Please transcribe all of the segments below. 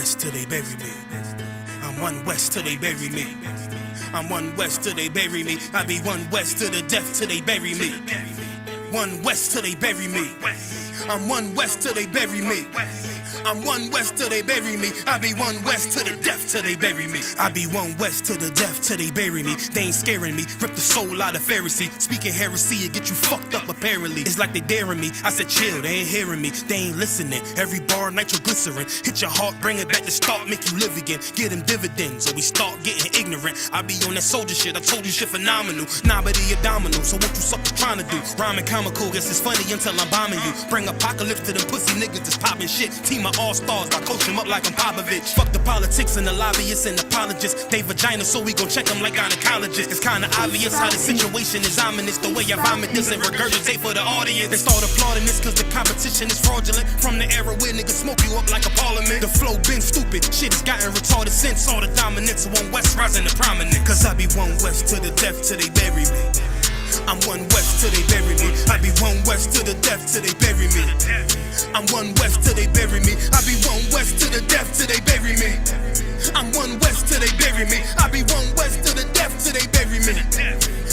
west till they bury me. I'm one west till they bury me. I'm one west till they bury me. I be one west to the death till they bury me. One west till they bury me. I'm one west till they bury me. I'm one west till they bury me. I be one west to the death till they bury me. I be one west to the death till they bury me. They ain't scaring me. Rip the soul out of Pharisee. Speaking heresy, it get you fucked up apparently. It's like they daring me. I said chill, they ain't hearing me. They ain't listening. Every bar nitroglycerin. Hit your heart, bring it back to start, make you live again. Get them dividends or we start getting ignorant. I be on that soldier shit. I told you shit phenomenal. Nah, but he a domino. So what you suckers trying to do? Rhyming comical, guess it's funny until I'm bombing you. Bring apocalypse to them pussy niggas that's popping shit. Team of all-stars, I coach them up like I'm Popovich. Fuck the politics and the lobbyists and apologists. They vagina, so we gon' check them like gynecologists. It's kinda obvious how the situation is ominous. The way I vomit this and regurgitate for the audience. They start applauding this cause the competition is fraudulent. From the era where niggas smoke you up like a parliament. The flow been stupid, shit has gotten retarded since all the dominance of one west rising to prominence. Cause I be one west to the death till they bury me. I'm one west till they bury me. I be one west to the death till they bury me. I'm one west till they bury me. I be one west to the death till they bury me. I'm one west till they bury me. I be one west to the death till they bury me.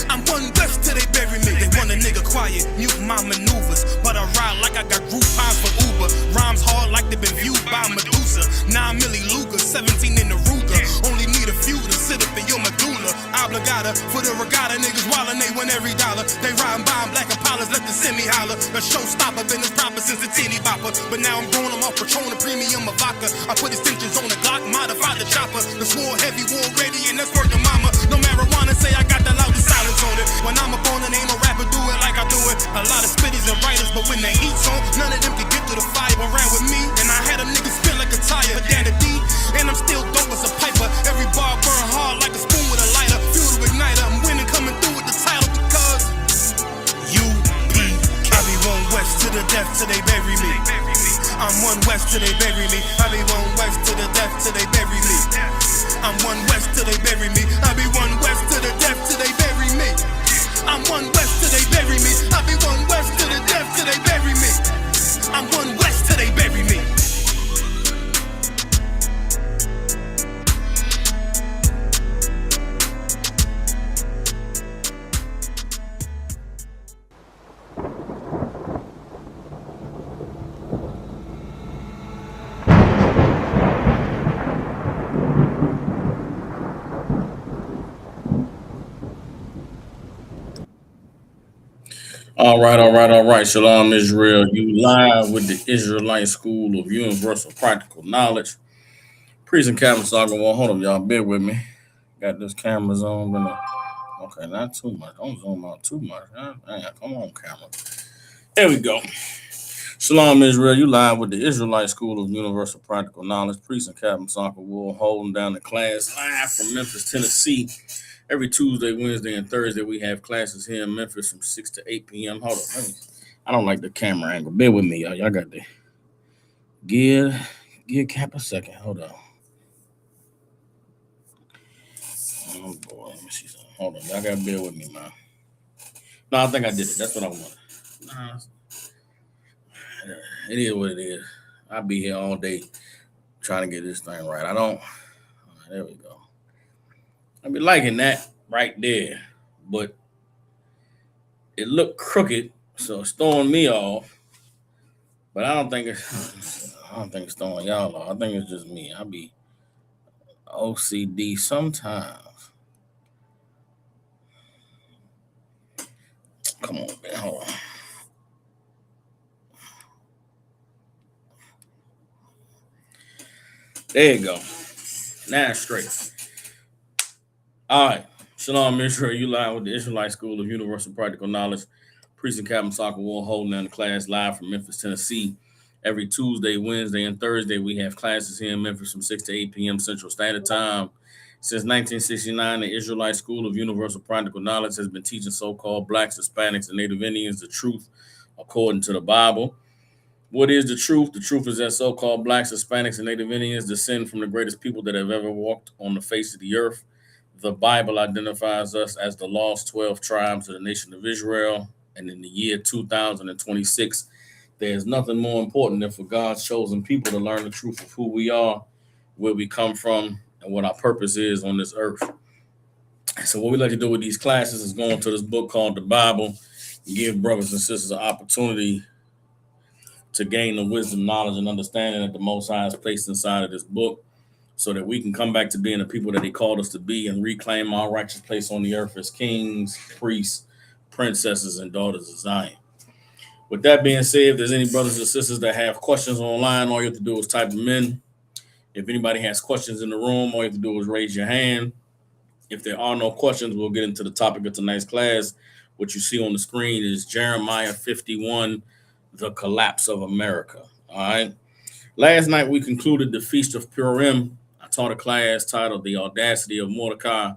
I'm one west till they bury me. They want a nigga quiet, mute my maneuvers, but I ride like I got Groupons for Uber. Rhymes hard like they been viewed by Medusa. 9 milli Luger, 17 in the Ruger. Only need a few to sit up in your medulla. Obligata for the regatta, niggas wildin', they win every dollar. They riding by in black Impalas, let the semi holler. A showstopper, been this proper since the teeny bopper. But now I'm growing them off Patron, a premium of vodka. I put extensions on the Glock, modified the chopper. The swore heavy, war ready, and that's worth the mama. No marijuana, say I got the loudest silence on it. When I'm up on it, ain't no rapper do it like I do it. A lot of spitties and writers, but when they heat's on, none of them can get to the fire around with me. And I had them niggas spin like a tire, but down the D, and I'm still dope as a piper. Every bar burn hard like a spoon with a lighter. Fuel to igniter, I'm winning, coming through with the title because U.P. I be one west to the death till they bury me. I'm one west till they bury me. I be one west to the death till they bury me. I'm one west till they bury me. I be one west to the death till they bury me. I'm one west till they bury me. I be one west to the death till they bury me. I'm one west till they bury me. All right. Shalom, Israel. You live with the Israelite School of Universal Practical Knowledge. Priest and Captain Saga. Well, hold up, y'all. Bear with me. Got this camera's on. Okay, not too much. Don't zoom out too much. Come on, camera. There we go. Shalom, Israel. You live with the Israelite School of Universal Practical Knowledge. Priest and Captain Saga will holding down the class live from Memphis, Tennessee. Every Tuesday, Wednesday, and Thursday, we have classes here in Memphis from 6 to 8 p.m. Hold on. I don't like the camera angle. Bear with me, y'all. Y'all got the give Cap a second. Hold on. Oh, boy. Let me see something. Hold on. Y'all got to bear with me, man. No, I think I did it. That's what I wanted. Nah, it is what it is. I'll be here all day trying to get this thing right. I don't. There we go. I be liking that right there, but it looked crooked, so it's throwing me off. But I don't think it's throwing y'all off. I think it's just me. I be OCD sometimes. Come on, man. Hold on. There you go. Now it's straight. All right. Shalom, Israel. You live with the Israelite School of Universal Practical Knowledge. Priest and Captain Soccer will holding down the class live from Memphis, Tennessee. Every Tuesday, Wednesday, and Thursday, we have classes here in Memphis from 6 to 8 p.m. Central Standard Time. Since 1969, the Israelite School of Universal Practical Knowledge has been teaching so-called Blacks, Hispanics, and Native Indians the truth according to the Bible. What is the truth? The truth is that so-called Blacks, Hispanics, and Native Indians descend from the greatest people that have ever walked on the face of the earth. The Bible identifies us as the lost 12 tribes of the nation of Israel. And in the year 2026, there's nothing more important than for God's chosen people to learn the truth of who we are where we come from, and what our purpose is on this earth. So what we like to do with these classes is go into this book called the Bible, and give brothers and sisters an opportunity to gain the wisdom, knowledge, and understanding that the Most High has placed inside of this book, so that we can come back to being the people that He called us to be and reclaim our righteous place on the earth as kings, priests, princesses, and daughters of Zion. With that being said, if there's any brothers and sisters that have questions online, all you have to do is type them in. If anybody has questions in the room, all you have to do is raise your hand. If there are no questions, we'll get into the topic of tonight's class. What you see on the screen is Jeremiah 51, the collapse of America. All right. Last night, we concluded the Feast of Purim. I taught a class titled The Audacity of Mordecai.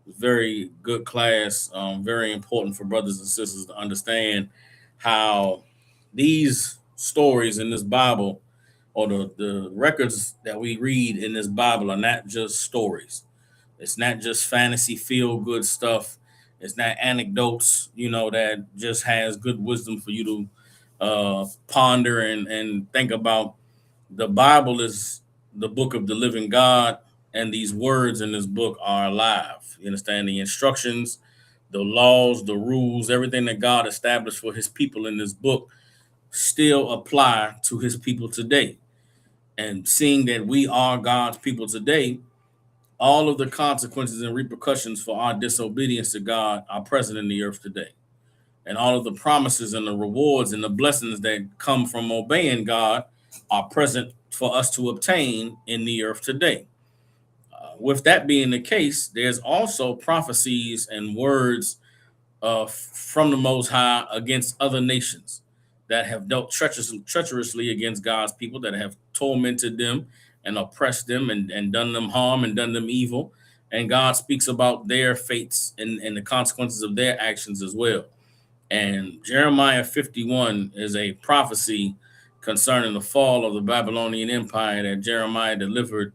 Very good class, very important for brothers and sisters to understand how these stories in this Bible, or the records that we read in this Bible, are not just stories. It's not just fantasy feel-good stuff. It's not anecdotes, that just has good wisdom for you to ponder and think about. The Bible is the book of the living God, and these words in this book are alive. You understand? The instructions, the laws, the rules, everything that God established for His people in this book still apply to His people today. And seeing that we are God's people today, all of the consequences and repercussions for our disobedience to God are present in the earth today. And all of the promises and the rewards and the blessings that come from obeying God are present for us to obtain in the earth today. With that being the case, there's also prophecies and words from the Most High against other nations that have dealt treacherously against God's people, that have tormented them and oppressed them and done them harm and done them evil. And God speaks about their fates and the consequences of their actions as well. And Jeremiah 51 is a prophecy concerning the fall of the Babylonian Empire that Jeremiah delivered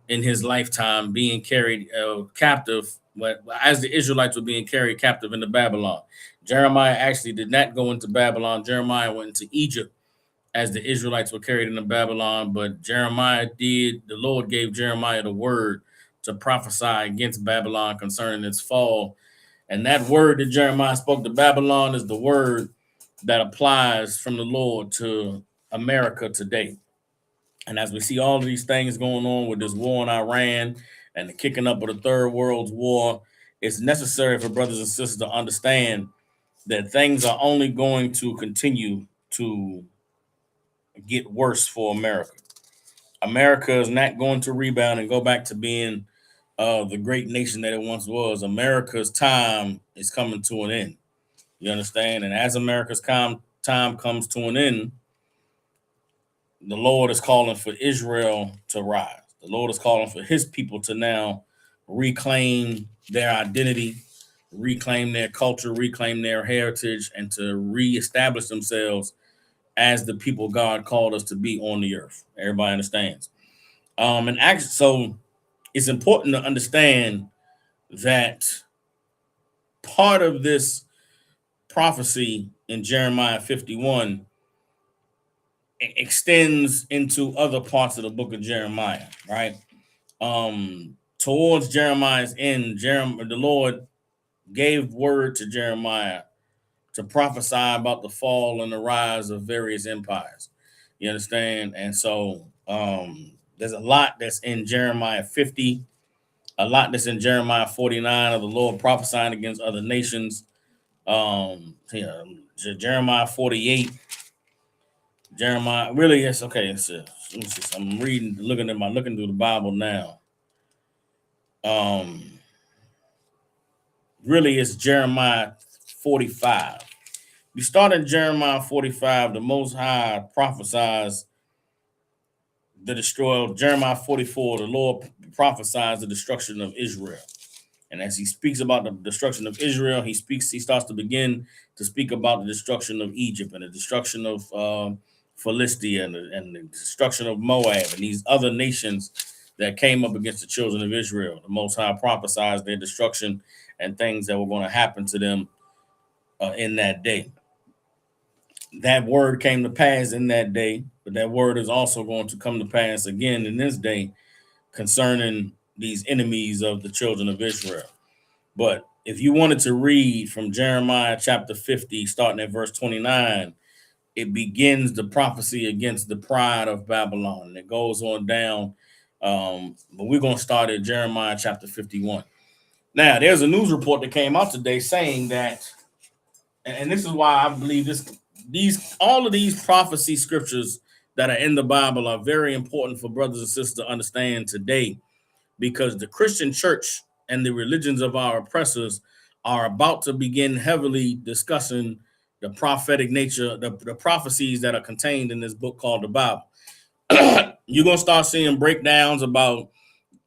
in his lifetime, being carried captive as the Israelites were being carried captive into Babylon. Jeremiah actually did not go into Babylon. Jeremiah went into Egypt as the Israelites were carried into Babylon. But the Lord gave Jeremiah the word to prophesy against Babylon concerning its fall. And that word that Jeremiah spoke to Babylon is the word that applies from the Lord to America today. And as we see all of these things going on with this war in Iran and the kicking up of the Third World War, it's necessary for brothers and sisters to understand that things are only going to continue to get worse for America. America is not going to rebound and go back to being the great nation that it once was. America's time is coming to an end. You understand? And as America's time comes to an end, the Lord is calling for Israel to rise. The Lord is calling for His people to now reclaim their identity, reclaim their culture, reclaim their heritage, and to reestablish themselves as the people God called us to be on the earth. Everybody understands. And actually, so it's important to understand that part of this prophecy in Jeremiah 51 extends into other parts of the book of Jeremiah, right? Towards Jeremiah's end, the Lord gave word to Jeremiah to prophesy about the fall and the rise of various empires. You understand? And so there's a lot that's in Jeremiah 50, a lot that's in Jeremiah 49 of the Lord prophesying against other nations. Jeremiah 48. Jeremiah, really, yes, okay. Let me see. I'm looking through the Bible now. Really, it's Jeremiah 45. You start in Jeremiah 45, the Most High prophesies the destroy. Jeremiah 44, the Lord prophesies the destruction of Israel. And as he speaks about the destruction of Israel, he starts to begin to speak about the destruction of Egypt and the destruction of Philistia and the destruction of Moab and these other nations that came up against the children of Israel. The Most High prophesies their destruction and things that were going to happen to them in that day. That word came to pass in that day, but that word is also going to come to pass again in this day, concerning these enemies of the children of Israel. But if you wanted to read from Jeremiah chapter 50, starting at verse 29, it begins the prophecy against the pride of Babylon. And it goes on down. But we're going to start at Jeremiah chapter 51. Now, there's a news report that came out today saying that, and this is why I believe all of these prophecy scriptures that are in the Bible are very important for brothers and sisters to understand today, because the Christian church and the religions of our oppressors are about to begin heavily discussing the prophetic nature, the prophecies that are contained in this book called the Bible. You're going to start seeing breakdowns about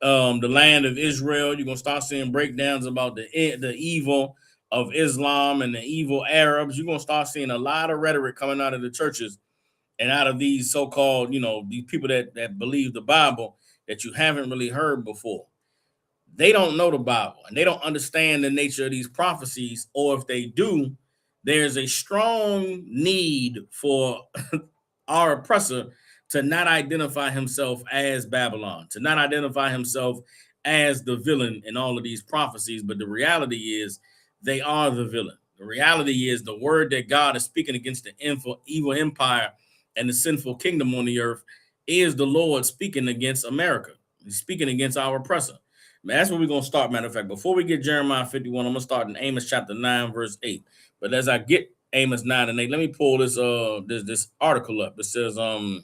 the land of Israel. You're going to start seeing breakdowns about the evil of Islam and the evil Arabs. You're going to start seeing a lot of rhetoric coming out of the churches and out of these so-called, these people that believe the Bible that you haven't really heard before. They don't know the Bible and they don't understand the nature of these prophecies, or if they do, there's a strong need for our oppressor to not identify himself as Babylon, to not identify himself as the villain in all of these prophecies. But the reality is they are the villain. The reality is the word that God is speaking against the evil empire and the sinful kingdom on the earth is the Lord speaking against America. He's speaking against our oppressor. Man, that's where we're going to start. Matter of fact, before we get Jeremiah 51, I'm going to start in Amos chapter 9, verse 8. But as I get Amos 9 and 8, let me pull this this article up. It says, hold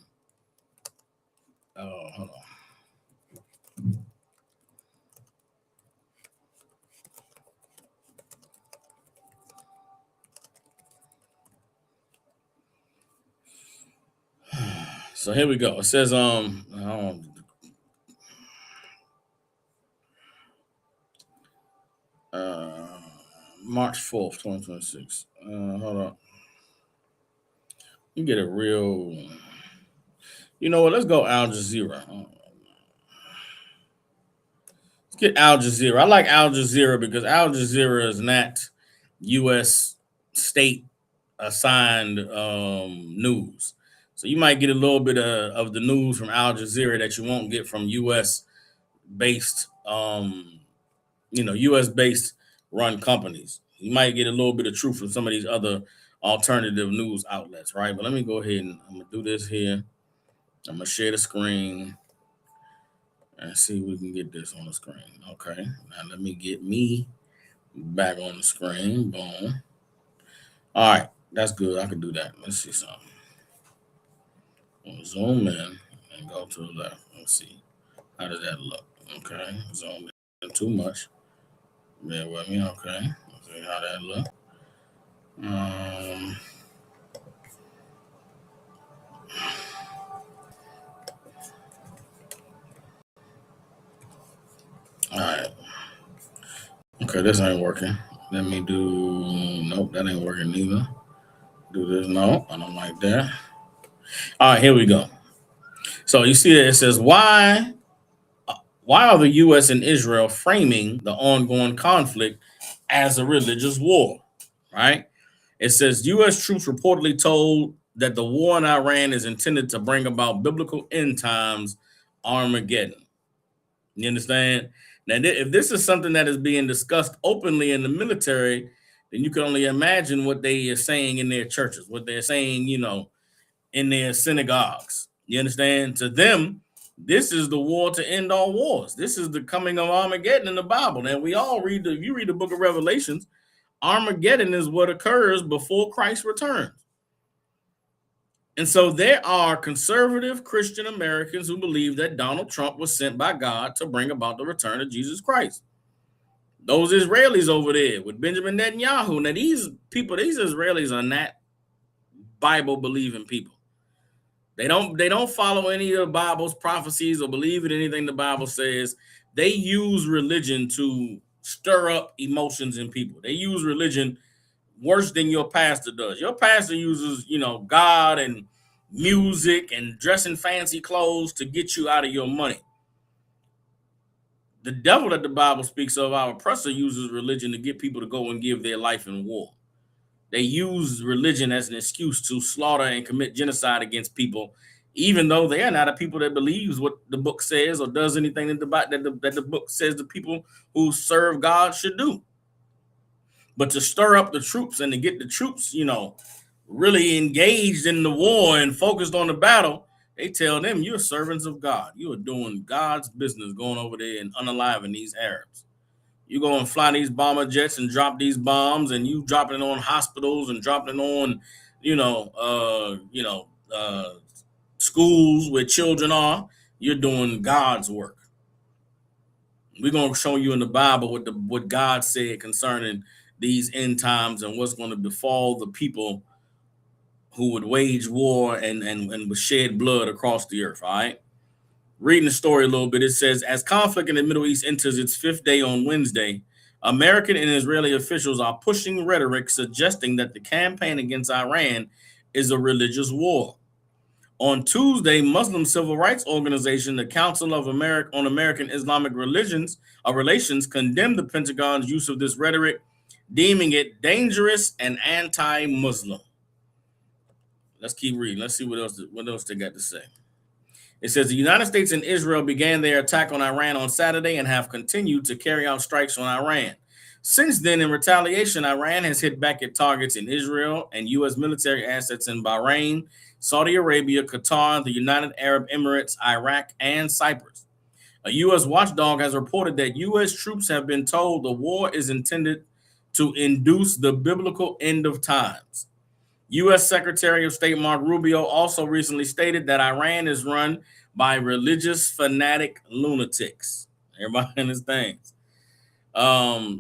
on. So here we go. It says, March 4th, 2026. Hold on. You get a real, you know what? Let's go Al Jazeera. Let's get Al Jazeera. I like Al Jazeera because Al Jazeera is not U.S. state assigned news. So you might get a little bit of the news from Al Jazeera that you won't get from U.S. based, U.S. based run companies. You might get a little bit of truth from some of these other alternative news outlets, right? But let me go ahead and I'm gonna do this here. I'm gonna share the screen and see if we can get this on the screen. Okay, now let me get me back on the screen. Boom. All right, that's good. I can do that. Let's see something. We'll zoom in and go to the left. Let's see. How does that look? Okay, zoom in too much. Bear with me. Okay, let's see how that look. All right. Okay, this ain't working. Let me do. Nope, that ain't working either. Do this. No, I don't like that. All right, here we go. So you see that it says why are the U.S. and Israel framing the ongoing conflict as a religious war? Right? It says U.S. troops reportedly told that the war in Iran is intended to bring about biblical end times Armageddon. You understand? Now, if this is something that is being discussed openly in the military, then you can only imagine what they are saying in their churches, what they're saying, in their synagogues. You understand? To them, this is the war to end all wars. This is the coming of Armageddon in the Bible. And we all if you read the book of Revelations, Armageddon is what occurs before Christ returns. And so there are conservative Christian Americans who believe that Donald Trump was sent by God to bring about the return of Jesus Christ. Those Israelis over there with Benjamin Netanyahu. Now, these Israelis are not Bible believing people. They don't follow any of the Bible's prophecies or believe in anything the Bible says. They use religion to stir up emotions in people. They use religion worse than your pastor does. Your pastor uses, God and music and dressing fancy clothes to get you out of your money. The devil that the Bible speaks of, our oppressor, uses religion to get people to go and give their life in war. They use religion as an excuse to slaughter and commit genocide against people even though they are not a people that believes what the book says or does anything that the book says the people who serve God should do. But to stir up the troops and to get the troops, really engaged in the war and focused on the battle, they tell them, you're servants of God. You are doing God's business going over there and unaliving these Arabs. You go and fly these bomber jets and drop these bombs, and you dropping it on hospitals and dropping it on, schools where children are. You're doing God's work. We're going to show you in the Bible what God said concerning these end times and what's going to befall the people who would wage war and would shed blood across the earth. All right. Reading the story a little bit, it says, as conflict in the Middle East enters its fifth day on Wednesday, American and Israeli officials are pushing rhetoric suggesting that the campaign against Iran is a religious war. On Tuesday, Muslim civil rights organization, the Council of on American Islamic Relations condemned the Pentagon's use of this rhetoric, deeming it dangerous and anti-Muslim. Let's keep reading. Let's see what else they got to say. It says the United States and Israel began their attack on Iran on Saturday and have continued to carry out strikes on Iran. Since then, in retaliation, Iran has hit back at targets in Israel and U.S. military assets in Bahrain, Saudi Arabia, Qatar, the United Arab Emirates, Iraq, and Cyprus. A U.S. watchdog has reported that U.S. troops have been told the war is intended to induce the biblical end of times. U.S. Secretary of State Mark Rubio also recently stated that Iran is run by religious fanatic lunatics. Everybody understands.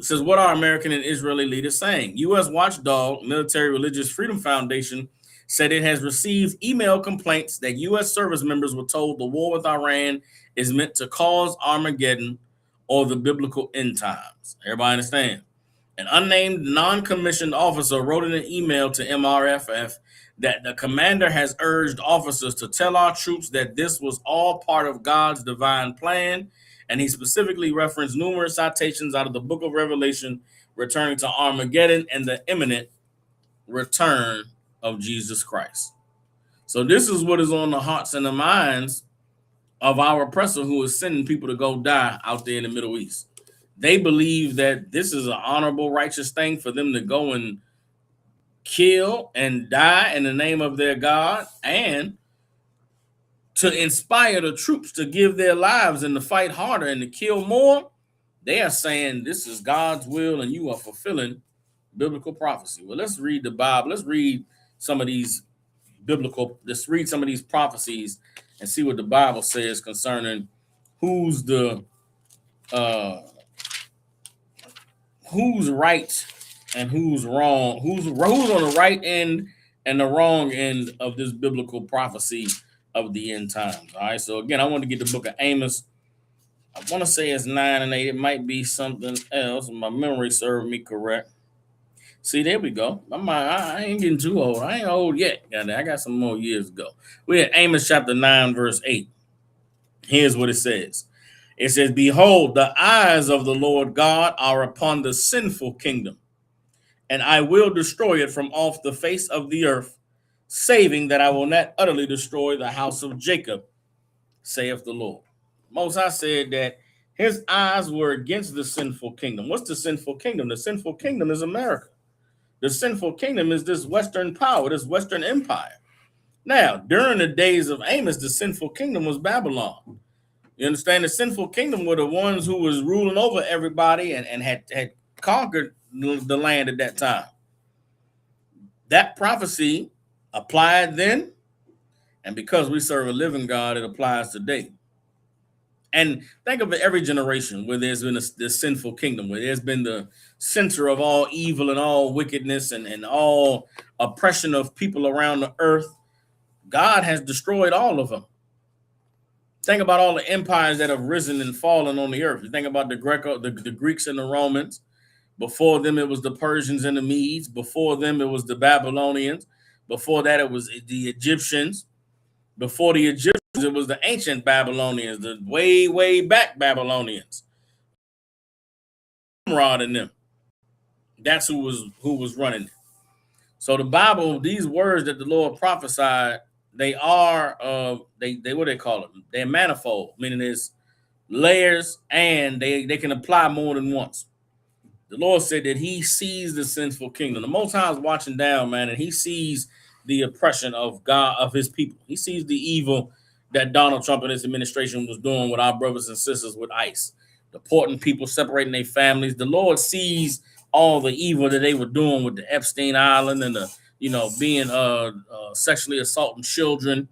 Says, what are American and Israeli leaders saying? U.S. watchdog Military Religious Freedom Foundation said it has received email complaints that U.S. service members were told the war with Iran is meant to cause Armageddon or the biblical end times. Everybody understand? An unnamed non-commissioned officer wrote in an email to MRFF that the commander has urged officers to tell our troops that this was all part of God's divine plan, and he specifically referenced numerous citations out of the book of Revelation returning to Armageddon and the imminent return of Jesus Christ. So this is what is on the hearts and the minds of our oppressor who is sending people to go die out there in the Middle East. They believe that this is an honorable, righteous thing for them to go and kill and die in the name of their God, and to inspire the troops to give their lives and to fight harder and to kill more. They are saying this is God's will and you are fulfilling biblical prophecy. Well, let's read the Bible. Let's read some of these let's read some of these prophecies and see what the Bible says concerning who's right and who's wrong, who's on the right end and the wrong end of this biblical prophecy of the end times. All right. So again, I want to get the book of Amos. I want to say it's 9 and 8. It might be something else. My memory served me correct. See, there we go. I ain't getting too old. I ain't old yet. I got some more years to go. We're at Amos chapter 9, verse 8. Here's what it says. It says, behold, the eyes of the Lord God are upon the sinful kingdom, and I will destroy it from off the face of the earth, saving that I will not utterly destroy the house of Jacob, saith the Lord. Most High said that his eyes were against the sinful kingdom. What's the sinful kingdom? The sinful kingdom is America. The sinful kingdom is this Western power, this Western empire. Now, during the days of Amos, the sinful kingdom was Babylon. You understand? The sinful kingdom were the ones who was ruling over everybody and had conquered the land at that time. That prophecy applied then, and because we serve a living God, it applies today. And think of every generation where there's been this sinful kingdom, where there's been the center of all evil and all wickedness and all oppression of people around the earth. God has destroyed all of them. Think about all the empires that have risen and fallen on the earth. You think about the Greeks and the Romans. Before them, it was the Persians and the Medes. Before them, it was the Babylonians. Before that, it was the Egyptians. Before the Egyptians, it was the ancient Babylonians, the way, way back Babylonians. Nimrod and them. That's who was running it. So the Bible, these words that the Lord prophesied they are they what they call them? They're manifold, meaning there's layers and they can apply more than once. The Lord said that he sees the sinful kingdom. The Most High is watching down, man, and he sees the oppression of God, of his people. He sees the evil that Donald Trump and his administration was doing with our brothers and sisters with ICE, deporting people, separating their families. The Lord sees all the evil that they were doing with the Epstein Island and the, being sexually assaulting children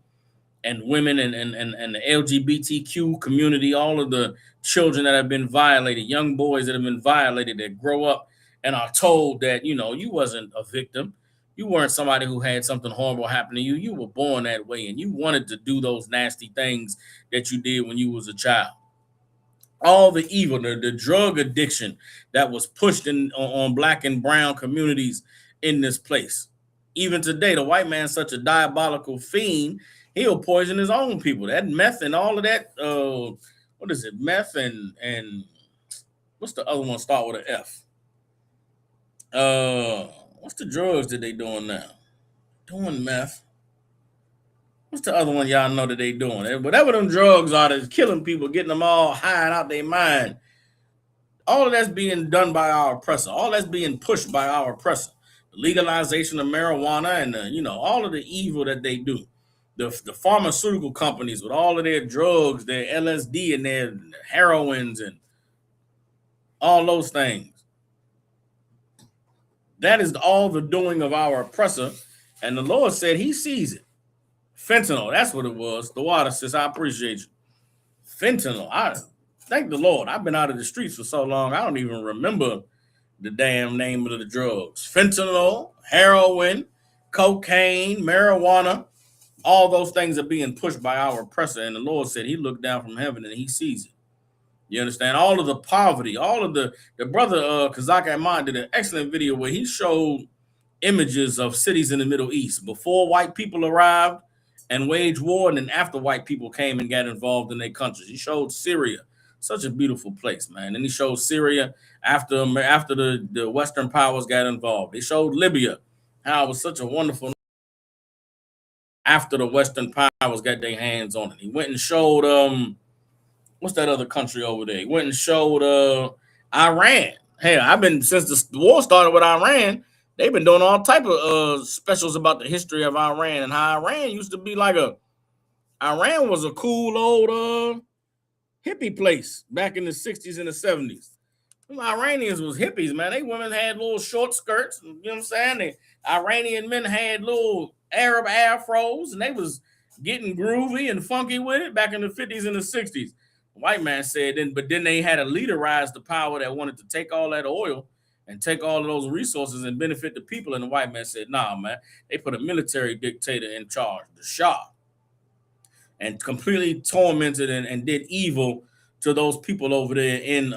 and women and the LGBTQ community, all of the children that have been violated, young boys that have been violated, that grow up and are told that, you wasn't a victim. You weren't somebody who had something horrible happen to you. You were born that way and you wanted to do those nasty things that you did when you was a child. All the evil, the drug addiction that was pushed on black and brown communities in this place. Even today, the white man's such a diabolical fiend, he'll poison his own people. That meth and all of that, what is it? Meth and what's the other one start with an F? What's the drugs that they doing now? Doing meth. What's the other one y'all know that they doing? Whatever them drugs are that's killing people, getting them all high and out their mind. All of that's being done by our oppressor. All that's being pushed by our oppressor. The legalization of marijuana and, all of the evil that they do. The pharmaceutical companies with all of their drugs, their LSD and their heroines and all those things. That is all the doing of our oppressor. And the Lord said he sees it. Fentanyl, that's what it was. The water says, I appreciate you. Fentanyl, I thank the Lord. I've been out of the streets for so long, I don't even remember the damn name of the drugs. Fentanyl, heroin, cocaine, marijuana, all those things are being pushed by our oppressor. And the Lord said he looked down from heaven and he sees it. You understand? All of the poverty, all of the brother Kazak Ahmad did an excellent video where he showed images of cities in the Middle East before white people arrived and waged war, and then after white people came and got involved in their countries. He showed Syria, such a beautiful place, man. And he showed Syria after the Western powers got involved. He showed Libya, how it was such a wonderful after the Western powers got their hands on it. He went and showed what's that other country over there? He went and showed Iran. Hey, I've been since the war started with Iran. They've been doing all type of specials about the history of Iran and how Iran used to be Iran was a cool old hippie place back in the 60s and the 70s. Them Iranians was hippies, man. They women had little short skirts, you know what I'm saying? The Iranian men had little Arab afros, and they was getting groovy and funky with it back in the 50s and the 60s. The white man said but then they had a leader rise to power that wanted to take all that oil and take all of those resources and benefit the people. And the white man said, nah, man, they put a military dictator in charge, the Shah, and completely tormented and did evil to those people over there in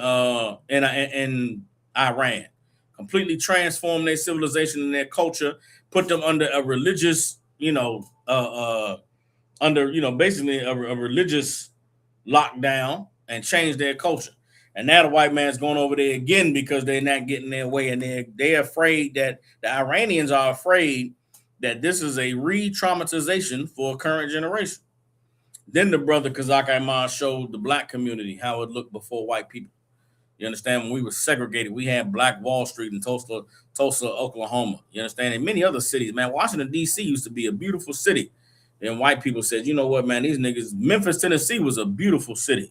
Iran. Completely transformed their civilization and their culture, put them under a religious, basically a religious lockdown, and changed their culture. And now the white man's going over there again because they're not getting their way, and they're afraid that the Iranians are afraid that this is a re-traumatization for a current generation. Then the brother Kazak Ahmad showed the black community how it looked before white people. You understand? When we were segregated, we had Black Wall Street in Tulsa, Oklahoma. You understand? And many other cities, man. Washington, D.C. used to be a beautiful city. And white people said, you know what, man, these niggas, Memphis, Tennessee was a beautiful city.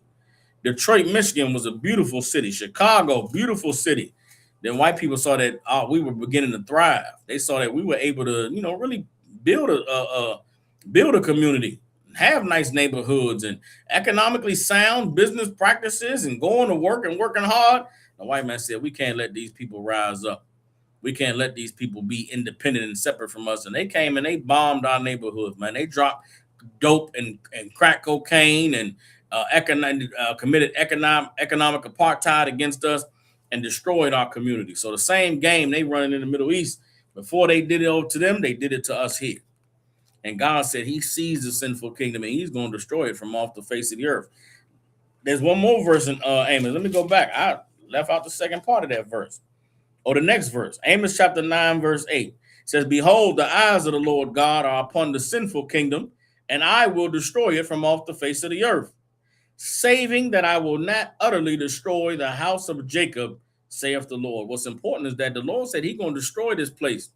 Detroit, Michigan was a beautiful city. Chicago, beautiful city. Then white people saw that we were beginning to thrive. They saw that we were able to, really build a community, have nice neighborhoods and economically sound business practices and going to work and working hard. The white man said, we can't let these people rise up. We can't let these people be independent and separate from us. And they came and they bombed our neighborhoods, man. They dropped dope and crack cocaine and committed economic apartheid against us and destroyed our community. So the same game they running in the Middle East, before they did it to them, they did it to us here. And God said he sees the sinful kingdom and he's going to destroy it from off the face of the earth. There's one more verse in Amos. Let me go back. I left out the second part of that verse. Or the next verse. Amos chapter 9, verse 8. It says, behold, the eyes of the Lord God are upon the sinful kingdom and I will destroy it from off the face of the earth, saving that I will not utterly destroy the house of Jacob, saith the Lord. What's important is that the Lord said he's going to destroy this place,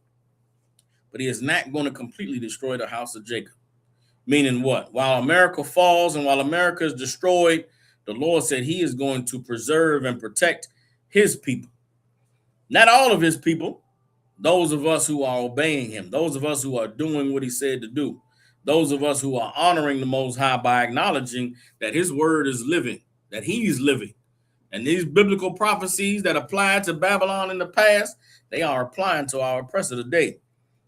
but he is not going to completely destroy the house of Jacob. Meaning what? While America falls and while America is destroyed, the Lord said he is going to preserve and protect his people. Not all of his people, those of us who are obeying him, those of us who are doing what he said to do, those of us who are honoring the Most High by acknowledging that his word is living, that he's living. And these biblical prophecies that applied to Babylon in the past, they are applying to our oppressor today.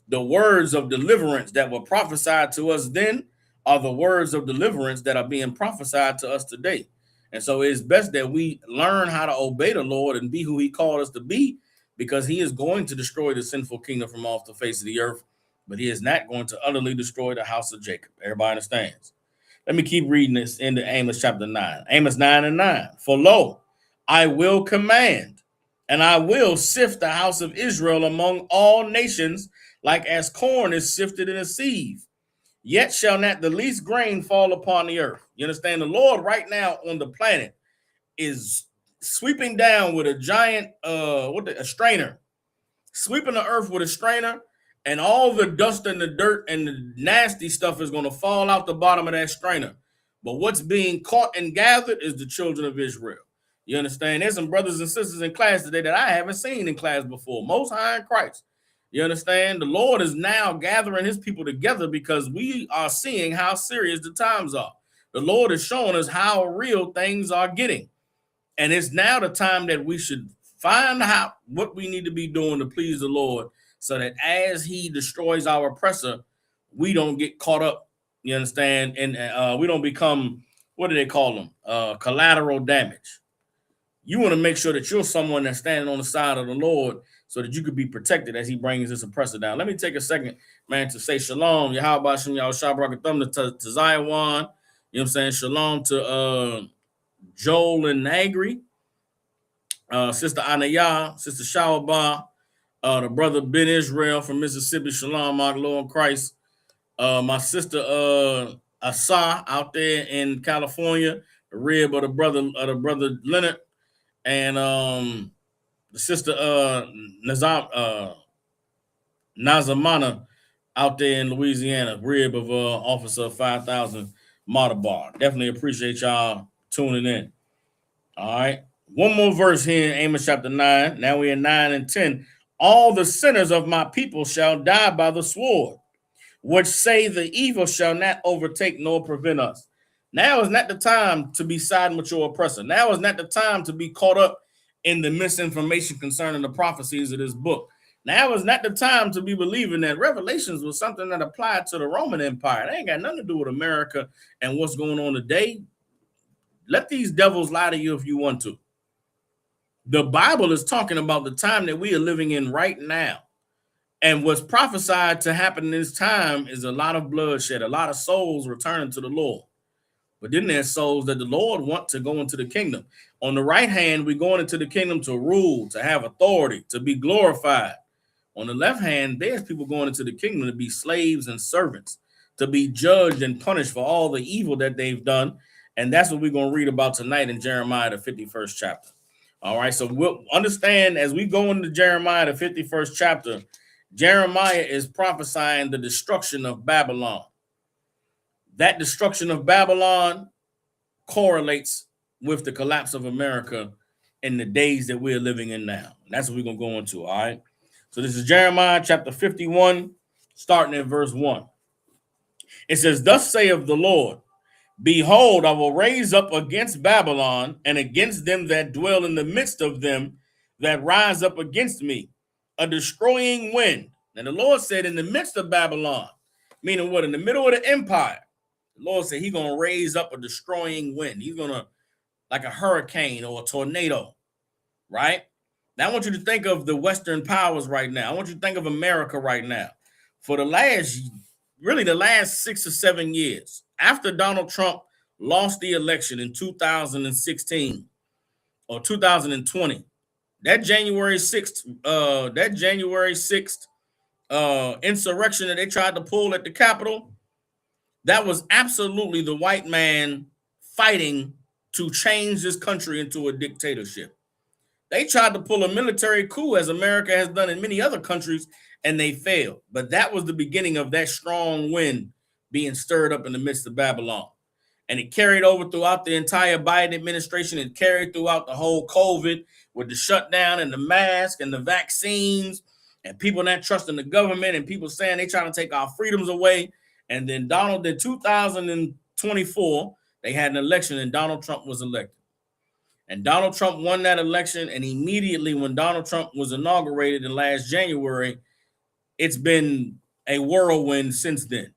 The words of deliverance that were prophesied to us then are the words of deliverance that are being prophesied to us today. And so it's best that we learn how to obey the Lord and be who he called us to be, because he is going to destroy the sinful kingdom from off the face of the earth, but he is not going to utterly destroy the house of Jacob. Everybody understands? Let me keep reading this into Amos chapter 9. Amos 9:9. For lo, I will command, and I will sift the house of Israel among all nations, like as corn is sifted in a sieve. Yet shall not the least grain fall upon the earth. You understand? The Lord right now on the planet is sweeping down with a giant, a strainer, sweeping the earth with a strainer, and all the dust and the dirt and the nasty stuff is going to fall out the bottom of that strainer. But what's being caught and gathered is the children of Israel. You understand? There's some brothers and sisters in class today that I haven't seen in class before. Most High in Christ. You understand? The Lord is now gathering his people together because we are seeing how serious the times are. The Lord is showing us how real things are getting. And it's now the time that we should find out what we need to be doing to please the Lord, so that as he destroys our oppressor, we don't get caught up, you understand? And we don't become, what do they call them? Collateral damage. You want to make sure that you're someone that's standing on the side of the Lord so that you could be protected as he brings this oppressor down. Let me take a second, man, to say shalom. Yahweh Shem Yahweh Shabrak Thumb to Zion. You know what I'm saying? Shalom to Joel and Agri, Sister Anaya, Sister Shawabah, the brother Ben Israel from Mississippi. Shalom, my Lord in Christ. My sister Asa out there in California, the rib of the brother Leonard, and the sister Nazamana out there in Louisiana, rib of Officer 5000 Matabar. Definitely appreciate y'all tuning in. All right. One more verse here in Amos chapter 9. Now we're in 9 and 10. All the sinners of my people shall die by the sword, which say the evil shall not overtake nor prevent us. Now is not the time to be siding with your oppressor. Now is not the time to be caught up in the misinformation concerning the prophecies of this book. Now is not the time to be believing that Revelations was something that applied to the Roman Empire. It ain't got nothing to do with America and what's going on today. Let these devils lie to you if you want to. The Bible is talking about the time that we are living in right now. And what's prophesied to happen in this time is a lot of bloodshed, a lot of souls returning to the Lord. But then there's souls that the Lord wants to go into the kingdom. On the right hand, we're going into the kingdom to rule, to have authority, to be glorified. On the left hand, there's people going into the kingdom to be slaves and servants, to be judged and punished for all the evil that they've done. And that's what we're going to read about tonight in Jeremiah, the 51st chapter. All right, so we'll understand as we go into Jeremiah, the 51st chapter, Jeremiah is prophesying the destruction of Babylon. That destruction of Babylon correlates with the collapse of America in the days that we're living in now. And that's what we're going to go into, all right? So this is Jeremiah chapter 51, starting at verse 1. It says, "Thus saith the Lord, behold, I will raise up against Babylon and against them that dwell in the midst of them that rise up against me, a destroying wind." And the Lord said, in the midst of Babylon, meaning what? In the middle of the empire, the Lord said he's going to raise up a destroying wind. He's going to, like a hurricane or a tornado, right? Now, I want you to think of the Western powers right now. I want you to think of America right now. For the last 6 or 7 years, after Donald Trump lost the election in 2016 or 2020, that January 6th, insurrection that they tried to pull at the Capitol, That was absolutely the white man fighting to change this country into a dictatorship. They tried to pull a military coup, as America has done in many other countries, and they failed. But that was the beginning of that strong wind being stirred up in the midst of Babylon. And it carried over throughout the entire Biden administration. It carried throughout the whole COVID with the shutdown and the mask and the vaccines and people not trusting the government and people saying they trying to take our freedoms away. And then in 2024, they had an election and Donald Trump was elected. And Donald Trump won that election. And immediately when Donald Trump was inaugurated in last January, it's been a whirlwind since then.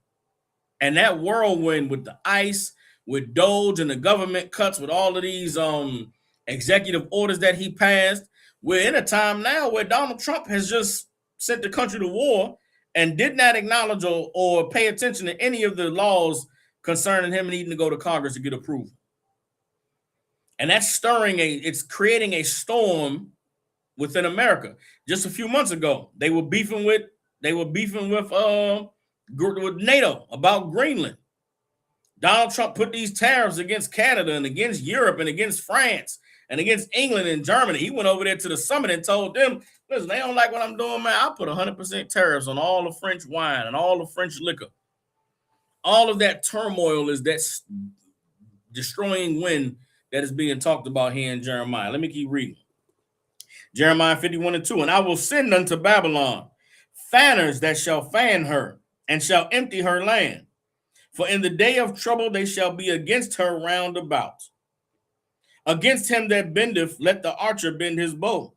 And that whirlwind with the ICE, with Doge and the government cuts, with all of these executive orders that he passed, we're in a time now where Donald Trump has just sent the country to war and did not acknowledge or pay attention to any of the laws concerning him needing to go to Congress to get approval. And that's it's creating a storm within America. Just a few months ago, they were beefing with NATO about Greenland. Donald Trump put these tariffs against Canada and against Europe and against France and against England and Germany. He went over there to the summit and told them, listen, they don't like what I'm doing, man. I'll put 100% tariffs on all the French wine and all the French liquor. All of that turmoil is that destroying wind that is being talked about here in Jeremiah. Let me keep reading. Jeremiah 51:2, and I will send unto Babylon fanners that shall fan her and shall empty her land. For in the day of trouble they shall be against her round about. Against him that bendeth, let the archer bend his bow.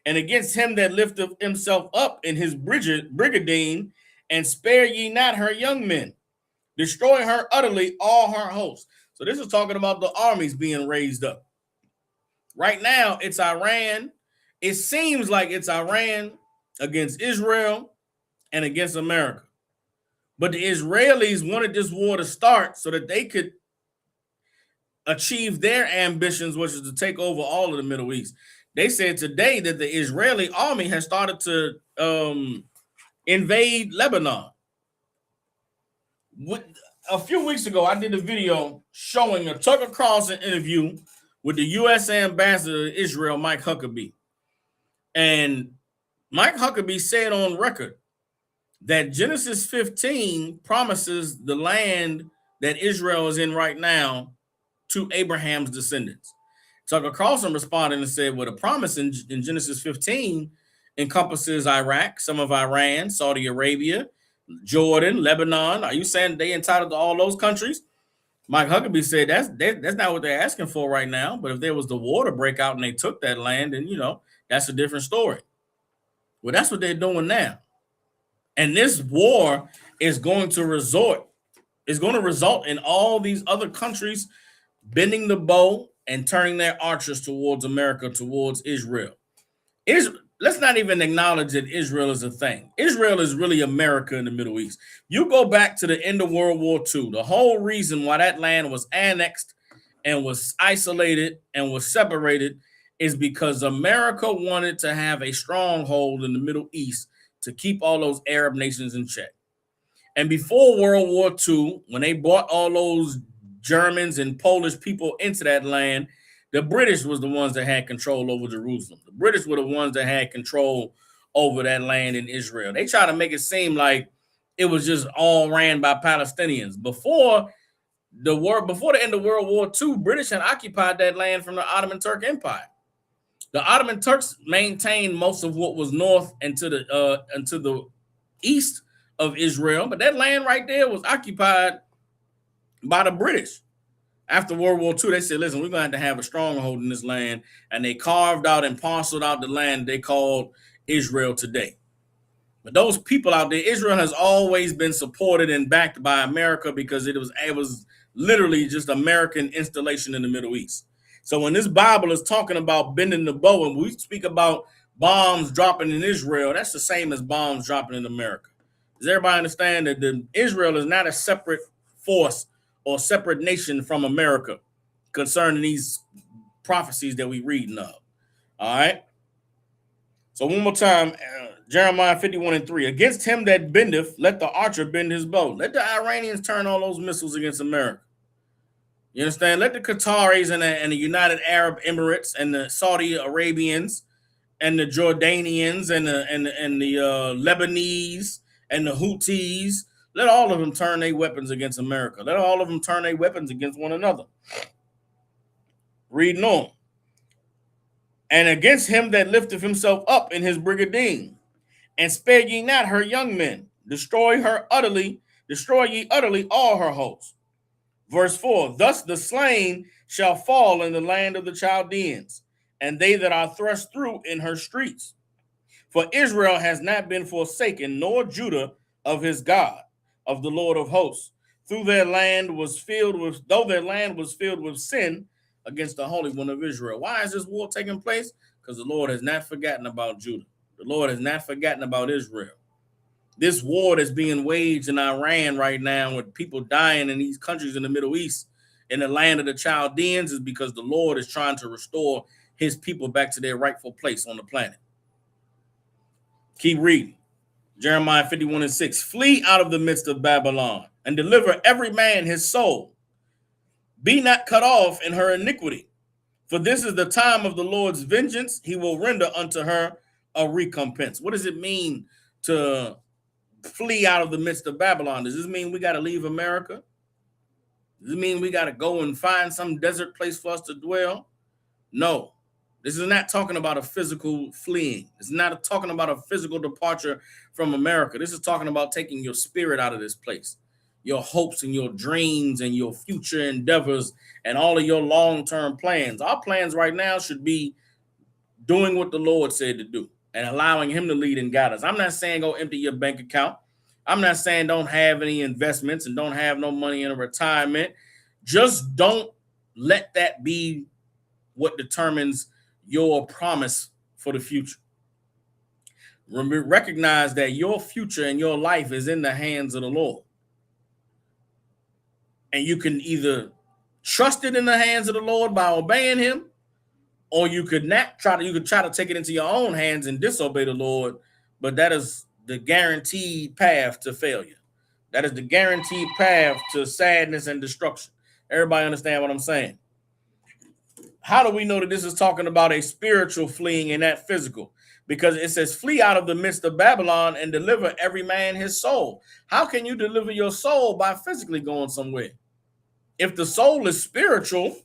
And against him that lifteth himself up in his brigadine, and spare ye not her young men. Destroy her utterly, all her hosts. So this is talking about the armies being raised up. Right now, it's Iran. It seems like it's Iran against Israel and against America. But the Israelis wanted this war to start so that they could achieve their ambitions, which is to take over all of the Middle East. They said today that the Israeli army has started to invade Lebanon. A few weeks ago, I did a video showing a Tucker Carlson interview with the U.S. ambassador to Israel, Mike Huckabee. And Mike Huckabee said on record that Genesis 15 promises the land that Israel is in right now to Abraham's descendants. Tucker Carlson responded and said, well, the promise in Genesis 15 encompasses Iraq, some of Iran, Saudi Arabia, Jordan, Lebanon. Are you saying they entitled to all those countries? Mike Huckabee said that's not what they're asking for right now. But if there was the war to break out and they took that land, then, that's a different story. Well, that's what they're doing now. And this war is going to result in all these other countries bending the bow and turning their archers towards America, towards Israel. Let's not even acknowledge that Israel is a thing. Israel is really America in the Middle East. You go back to the end of World War II, the whole reason why that land was annexed and was isolated and was separated is because America wanted to have a stronghold in the Middle East to keep all those Arab nations in check. And before World War II, when they brought all those Germans and Polish people into that land, the British was the ones that had control over Jerusalem. The British were the ones that had control over that land in Israel. They try to make it seem like it was just all ran by Palestinians. Before the end of World War II, British had occupied that land from the Ottoman Turk Empire. The Ottoman Turks maintained most of what was north and to the east of Israel, but that land right there was occupied by the British. After World War II, they said, listen, we're going to have a stronghold in this land. And they carved out and parceled out the land they called Israel today. But those people out there, Israel has always been supported and backed by America because it was literally just American installation in the Middle East. So when this Bible is talking about bending the bow and we speak about bombs dropping in Israel, that's the same as bombs dropping in America. Does everybody understand that Israel is not a separate force or separate nation from America concerning these prophecies that we reading of? All right. So one more time, Jeremiah 51:3. Against him that bendeth, let the archer bend his bow. Let the Iranians turn all those missiles against America. You understand? Let the Qataris and the United Arab Emirates and the Saudi Arabians and the Jordanians and the Lebanese and the Houthis, let all of them turn their weapons against America. Let all of them turn their weapons against one another. Reading on. And against him that lifteth himself up in his brigandine, and spare ye not her young men, destroy ye utterly all her hosts. Verse 4, thus the slain shall fall in the land of the Chaldeans, and they that are thrust through in her streets. For Israel has not been forsaken, nor Judah of his God, of the Lord of hosts. Though their land was filled with sin against the Holy One of Israel. Why is this war taking place? Because the Lord has not forgotten about Judah. The Lord has not forgotten about Israel. This war that's being waged in Iran right now with people dying in these countries in the Middle East, in the land of the Chaldeans, is because the Lord is trying to restore his people back to their rightful place on the planet. Keep reading. Jeremiah 51:6. Flee out of the midst of Babylon and deliver every man his soul. Be not cut off in her iniquity, for this is the time of the Lord's vengeance. He will render unto her a recompense. What does it mean to flee out of the midst of Babylon? Does this mean we got to leave America? Does it mean we got to go and find some desert place for us to dwell? No. This is not talking about a physical fleeing. It's not talking about a physical departure from America. This is talking about taking your spirit out of this place, your hopes and your dreams and your future endeavors and all of your long-term plans. Our plans right now should be doing what the Lord said to do and allowing him to lead and guide us. I'm not saying go empty your bank account. I'm not saying don't have any investments and don't have no money in a retirement. Just don't let that be what determines your promise for the future. Recognize that your future and your life is in the hands of the Lord. And you can either trust it in the hands of the Lord by obeying him, or you could try to take it into your own hands and disobey the Lord, but that is the guaranteed path to failure. That is the guaranteed path to sadness and destruction. Everybody understand what I'm saying? How do we know that this is talking about a spiritual fleeing and not physical? Because it says, flee out of the midst of Babylon and deliver every man his soul. How can you deliver your soul by physically going somewhere? If the soul is spiritual,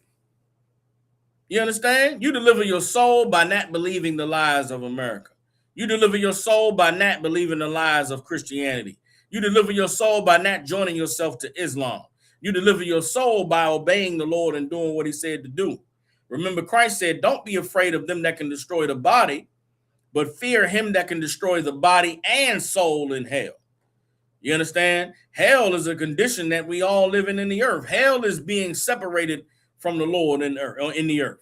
you understand? You deliver your soul by not believing the lies of America. You deliver your soul by not believing the lies of Christianity. You deliver your soul by not joining yourself to Islam. You deliver your soul by obeying the Lord and doing what he said to do. Remember, Christ said, don't be afraid of them that can destroy the body, but fear him that can destroy the body and soul in hell. You understand? Hell is a condition that we all live in the earth. Hell is being separated from the Lord in the earth.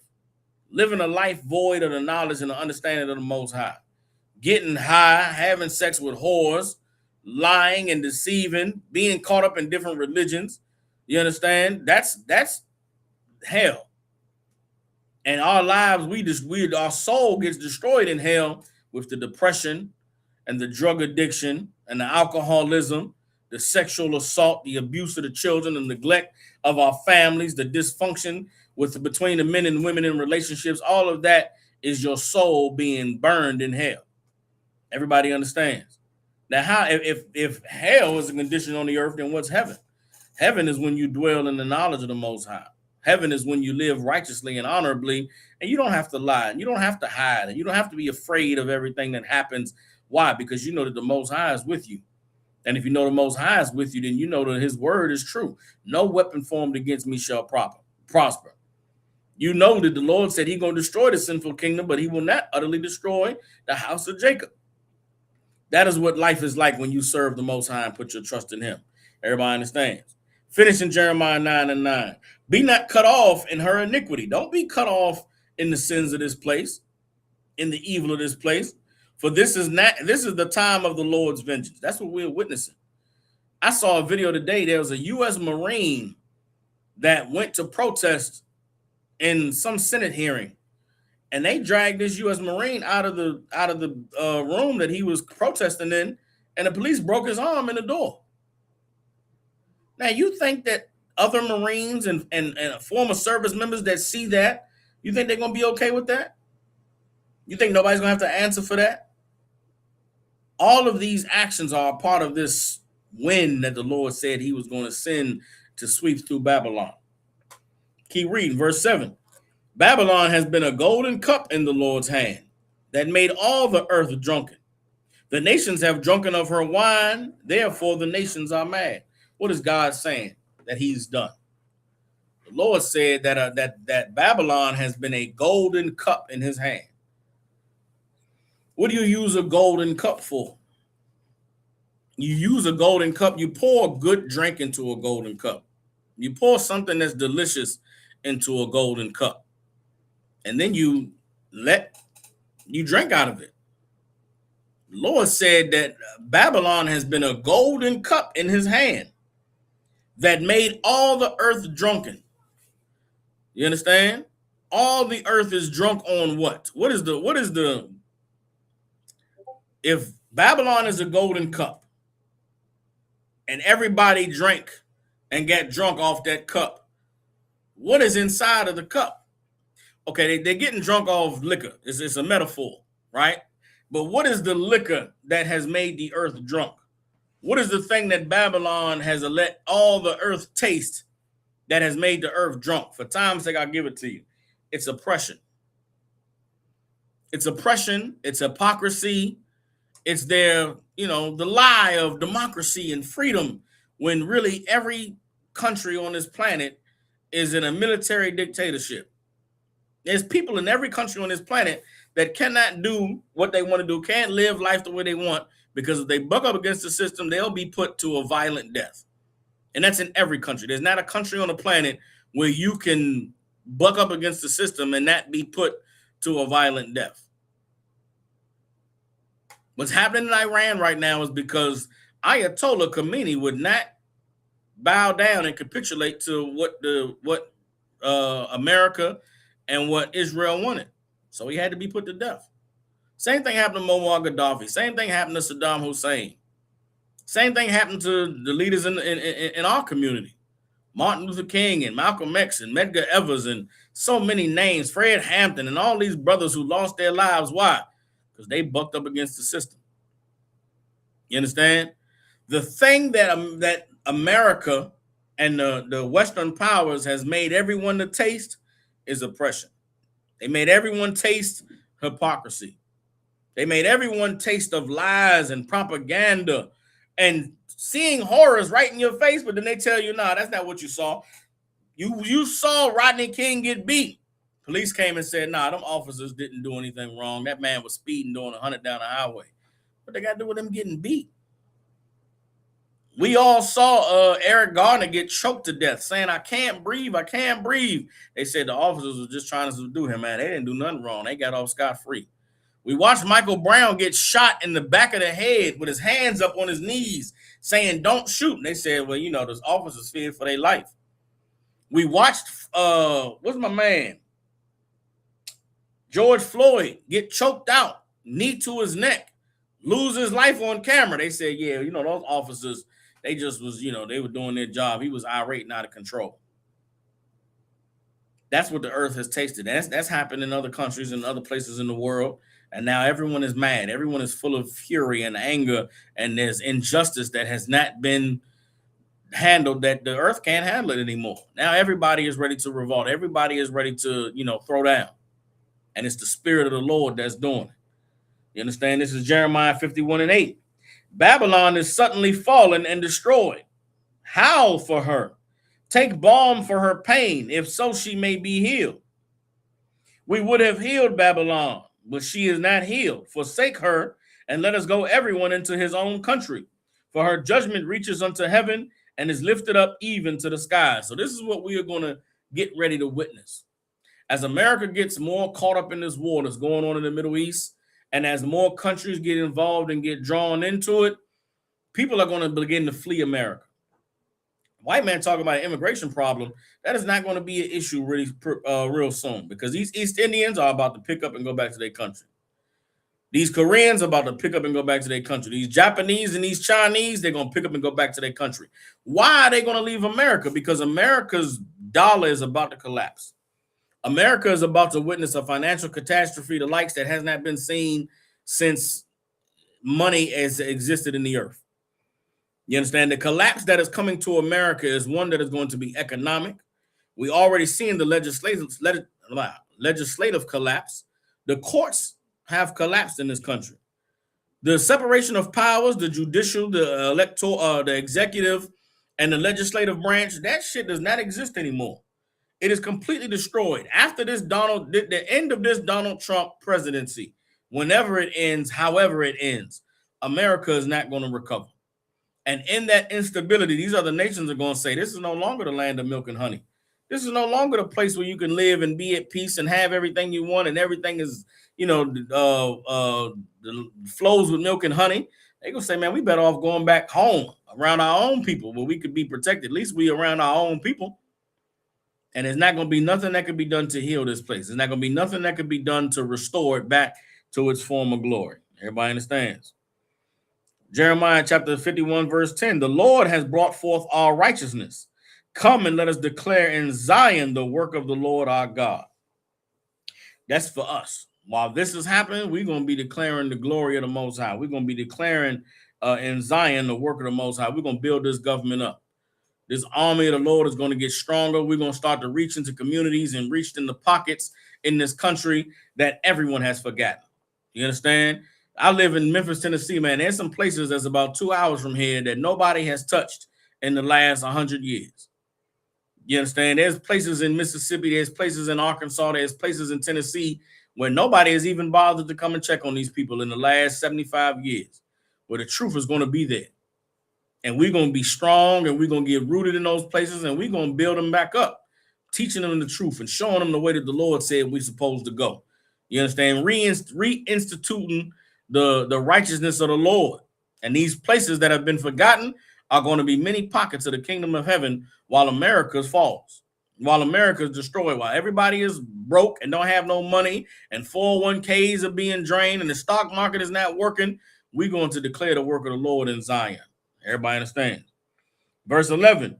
Living a life void of the knowledge and the understanding of the Most High. Getting high, having sex with whores, lying and deceiving, being caught up in different religions. You understand? That's hell. And our lives, our soul gets destroyed in hell with the depression and the drug addiction and the alcoholism, the sexual assault, the abuse of the children, the neglect of our families, the dysfunction between the men and women in relationships. All of that is your soul being burned in hell. Everybody understands. Now, if hell is a condition on the earth, then what's heaven? Heaven is when you dwell in the knowledge of the Most High. Heaven is when you live righteously and honorably, and you don't have to lie, and you don't have to hide, and you don't have to be afraid of everything that happens. Why? Because you know that the Most High is with you. And if you know the Most High is with you, then you know that his word is true. No weapon formed against me shall prosper. You know that the Lord said he's going to destroy the sinful kingdom, but he will not utterly destroy the house of Jacob. That is what life is like when you serve the Most High and put your trust in him. Everybody understands. Finishing Jeremiah 9:9. Be not cut off in her iniquity. Don't be cut off in the sins of this place, in the evil of this place. For this is the time of the Lord's vengeance. That's what we're witnessing. I saw a video today. There was a U.S. Marine that went to protest in some Senate hearing. and they dragged this U.S. Marine out of the room that he was protesting in, and the police broke his arm in the door. Now, you think that other Marines and former service members that see that, you think they're going to be okay with that? You think nobody's going to have to answer for that? All of these actions are a part of this wind that the Lord said he was going to send to sweep through Babylon. Keep reading, verse 7. Babylon has been a golden cup in the Lord's hand that made all the earth drunken. The nations have drunken of her wine, therefore the nations are mad. What is God saying that he's done? The Lord said that Babylon has been a golden cup in his hand. What do you use a golden cup for? You use a golden cup, you pour a good drink into a golden cup. You pour something that's delicious into a golden cup. And then you drink out of it. The Lord said that Babylon has been a golden cup in his hand that made all the earth drunken. You understand? All the earth is drunk on what? If Babylon is a golden cup and everybody drank and got drunk off that cup, what is inside of the cup? Okay, they're getting drunk off liquor. It's a metaphor, right? But what is the liquor that has made the earth drunk? What is the thing that Babylon has let all the earth taste that has made the earth drunk? For time's sake, I'll give it to you. It's oppression. It's oppression. It's hypocrisy. It's their, the lie of democracy and freedom, when really every country on this planet is in a military dictatorship. There's people in every country on this planet that cannot do what they want to do, can't live life the way they want, because if they buck up against the system, they'll be put to a violent death. And that's in every country. There's not a country on the planet where you can buck up against the system and not be put to a violent death. What's happening in Iran right now is because Ayatollah Khomeini would not bow down and capitulate to what America and what Israel wanted. So he had to be put to death. Same thing happened to Muammar Gaddafi. Same thing happened to Saddam Hussein. Same thing happened to the leaders in our community. Martin Luther King and Malcolm X and Medgar Evers and so many names, Fred Hampton and all these brothers who lost their lives. Why? Because they bucked up against the system. You understand? The thing that America and the Western powers has made everyone to taste is oppression. They made everyone taste hypocrisy. They made everyone taste of lies and propaganda and seeing horrors right in your face, but then they tell you, nah, that's not what you saw. You saw Rodney King get beat. Police came and said, nah, them officers didn't do anything wrong. That man was speeding doing 100 down the highway. What they got to do with him getting beat? We all saw Eric Garner get choked to death, saying, I can't breathe, I can't breathe. They said the officers were just trying to subdue him, man. They didn't do nothing wrong. They got off scot-free. We watched Michael Brown get shot in the back of the head with his hands up on his knees, saying, don't shoot. And they said, well, those officers feared for their life. We watched, what's my man? George Floyd get choked out, knee to his neck, lose his life on camera. They said, yeah, those officers, they just was, they were doing their job. He was irate and out of control. That's what the earth has tasted. That's happened in other countries and other places in the world. And now everyone is mad. Everyone is full of fury and anger. And there's injustice that has not been handled, that the earth can't handle it anymore. Now everybody is ready to revolt. Everybody is ready to, throw down. And it's the spirit of the Lord that's doing it. You understand? This is Jeremiah 51:8. Babylon is suddenly fallen and destroyed. Howl for her. Take balm for her pain, if so she may be healed. We would have healed Babylon, but she is not healed. Forsake her, and let us go everyone into his own country. For her judgment reaches unto heaven and is lifted up even to the sky. So this is what we are going to get ready to witness. As America gets more caught up in this war that's going on in the Middle East, and as more countries get involved and get drawn into it, people are going to begin to flee America. white man talking about an immigration problem, that is not going to be an issue really real soon, because these East Indians are about to pick up and go back to their country. These Koreans are about to pick up and go back to their country. These Japanese and these Chinese, they're going to pick up and go back to their country. Why are they going to leave America? Because America's dollar is about to collapse. America is about to witness a financial catastrophe, the likes that has not been seen since money has existed in the earth. You understand? The collapse that is coming to America is one that is going to be economic. We already seen the legislative collapse. The courts have collapsed in this country. The separation of powers, the judicial, the electoral, the executive, and the legislative branch, that shit does not exist anymore. It is completely destroyed. After this the end of this Donald Trump presidency, whenever it ends, however it ends, America is not going to recover. And in that instability, these other nations are going to say, this is no longer the land of milk and honey. This is no longer the place where you can live and be at peace and have everything you want, and everything is, flows with milk and honey. They're going to say, man, we better off going back home around our own people where we could be protected. At least we around our own people. And there's not going to be nothing that could be done to heal this place. There's not going to be nothing that could be done to restore it back to its former glory. Everybody understands? Jeremiah chapter 51, verse 10, the Lord has brought forth our righteousness. Come and let us declare in Zion the work of the Lord our God. That's for us. While this is happening, we're going to be declaring the glory of the Most High. We're going to be declaring in Zion the work of the Most High. We're going to build this government up. This army of the Lord is going to get stronger. We're going to start to reach into communities and reach in the pockets in this country that everyone has forgotten. You understand? I live in Memphis, Tennessee, man. There's some places that's about 2 hours from here that nobody has touched in the last 100 years. You understand? There's places in Mississippi, there's places in Arkansas, there's places in Tennessee where nobody has even bothered to come and check on these people in the last 75 years, where the truth is going to be there. And we're going to be strong, and we're going to get rooted in those places, and we're going to build them back up, teaching them the truth and showing them the way that the Lord said we're supposed to go. You understand? Reinstituting the righteousness of the Lord. And these places that have been forgotten are going to be many pockets of the kingdom of heaven while America falls, while America is destroyed, while everybody is broke and don't have no money, and 401ks are being drained, and the stock market is not working. We're going to declare the work of the Lord in Zion. Everybody understands? Verse 11.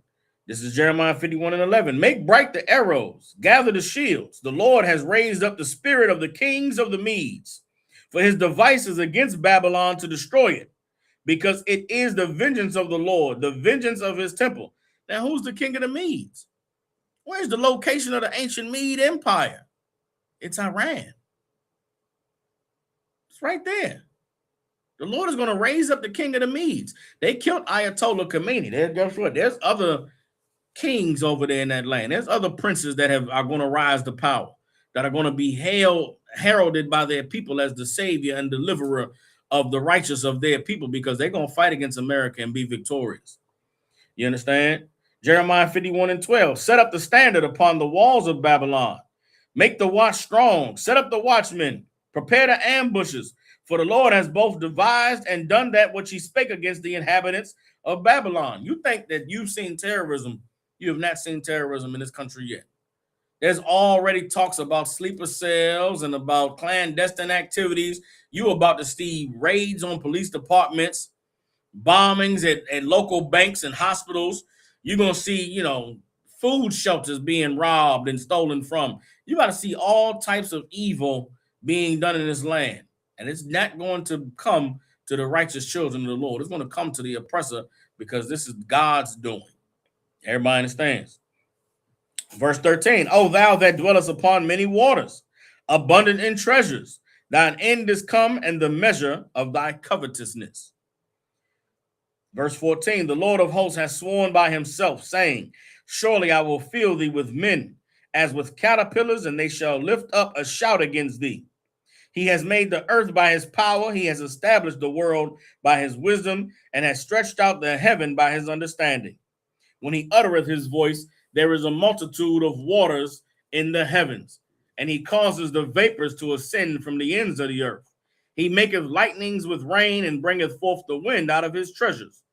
This is Jeremiah 51 and 11. Make bright the arrows, gather the shields. The Lord has raised up the spirit of the kings of the Medes, for his devices against Babylon to destroy it, because it is the vengeance of the Lord, the vengeance of his temple. Now, who's the king of the Medes? Where's the location of the ancient Mede Empire? It's Iran. It's right there. The Lord is going to raise up the king of the Medes. They killed Ayatollah Khomeini. Guess what? There's other kings over there in that land. There's other princes that are going to rise to power, that are going to be heralded by their people as the savior and deliverer of the righteous of their people, because they're going to fight against America and be victorious. You understand? Jeremiah 51 and 12. Set up the standard upon the walls of Babylon. Make the watch strong. Set up the watchmen. Prepare the ambushes. For the Lord has both devised and done that which he spake against the inhabitants of Babylon. You think that you've seen terrorism. You have not seen terrorism in this country yet. There's already talks about sleeper cells and about clandestine activities. You're about to see raids on police departments, bombings at local banks and hospitals. You're going to see, food shelters being robbed and stolen from. You're about to see all types of evil being done in this land. And it's not going to come to the righteous children of the Lord. It's going to come to the oppressor, because this is God's doing. Everybody understands? Verse 13, O thou that dwellest upon many waters, abundant in treasures, thine end is come, and the measure of thy covetousness. Verse 14, the Lord of hosts has sworn by himself, saying, surely I will fill thee with men, as with caterpillars, and they shall lift up a shout against thee. He has made the earth by his power. He has established the world by his wisdom, and has stretched out the heaven by his understanding. When he uttereth his voice, there is a multitude of waters in the heavens, and he causes the vapors to ascend from the ends of the earth. He maketh lightnings with rain, and bringeth forth the wind out of his treasures.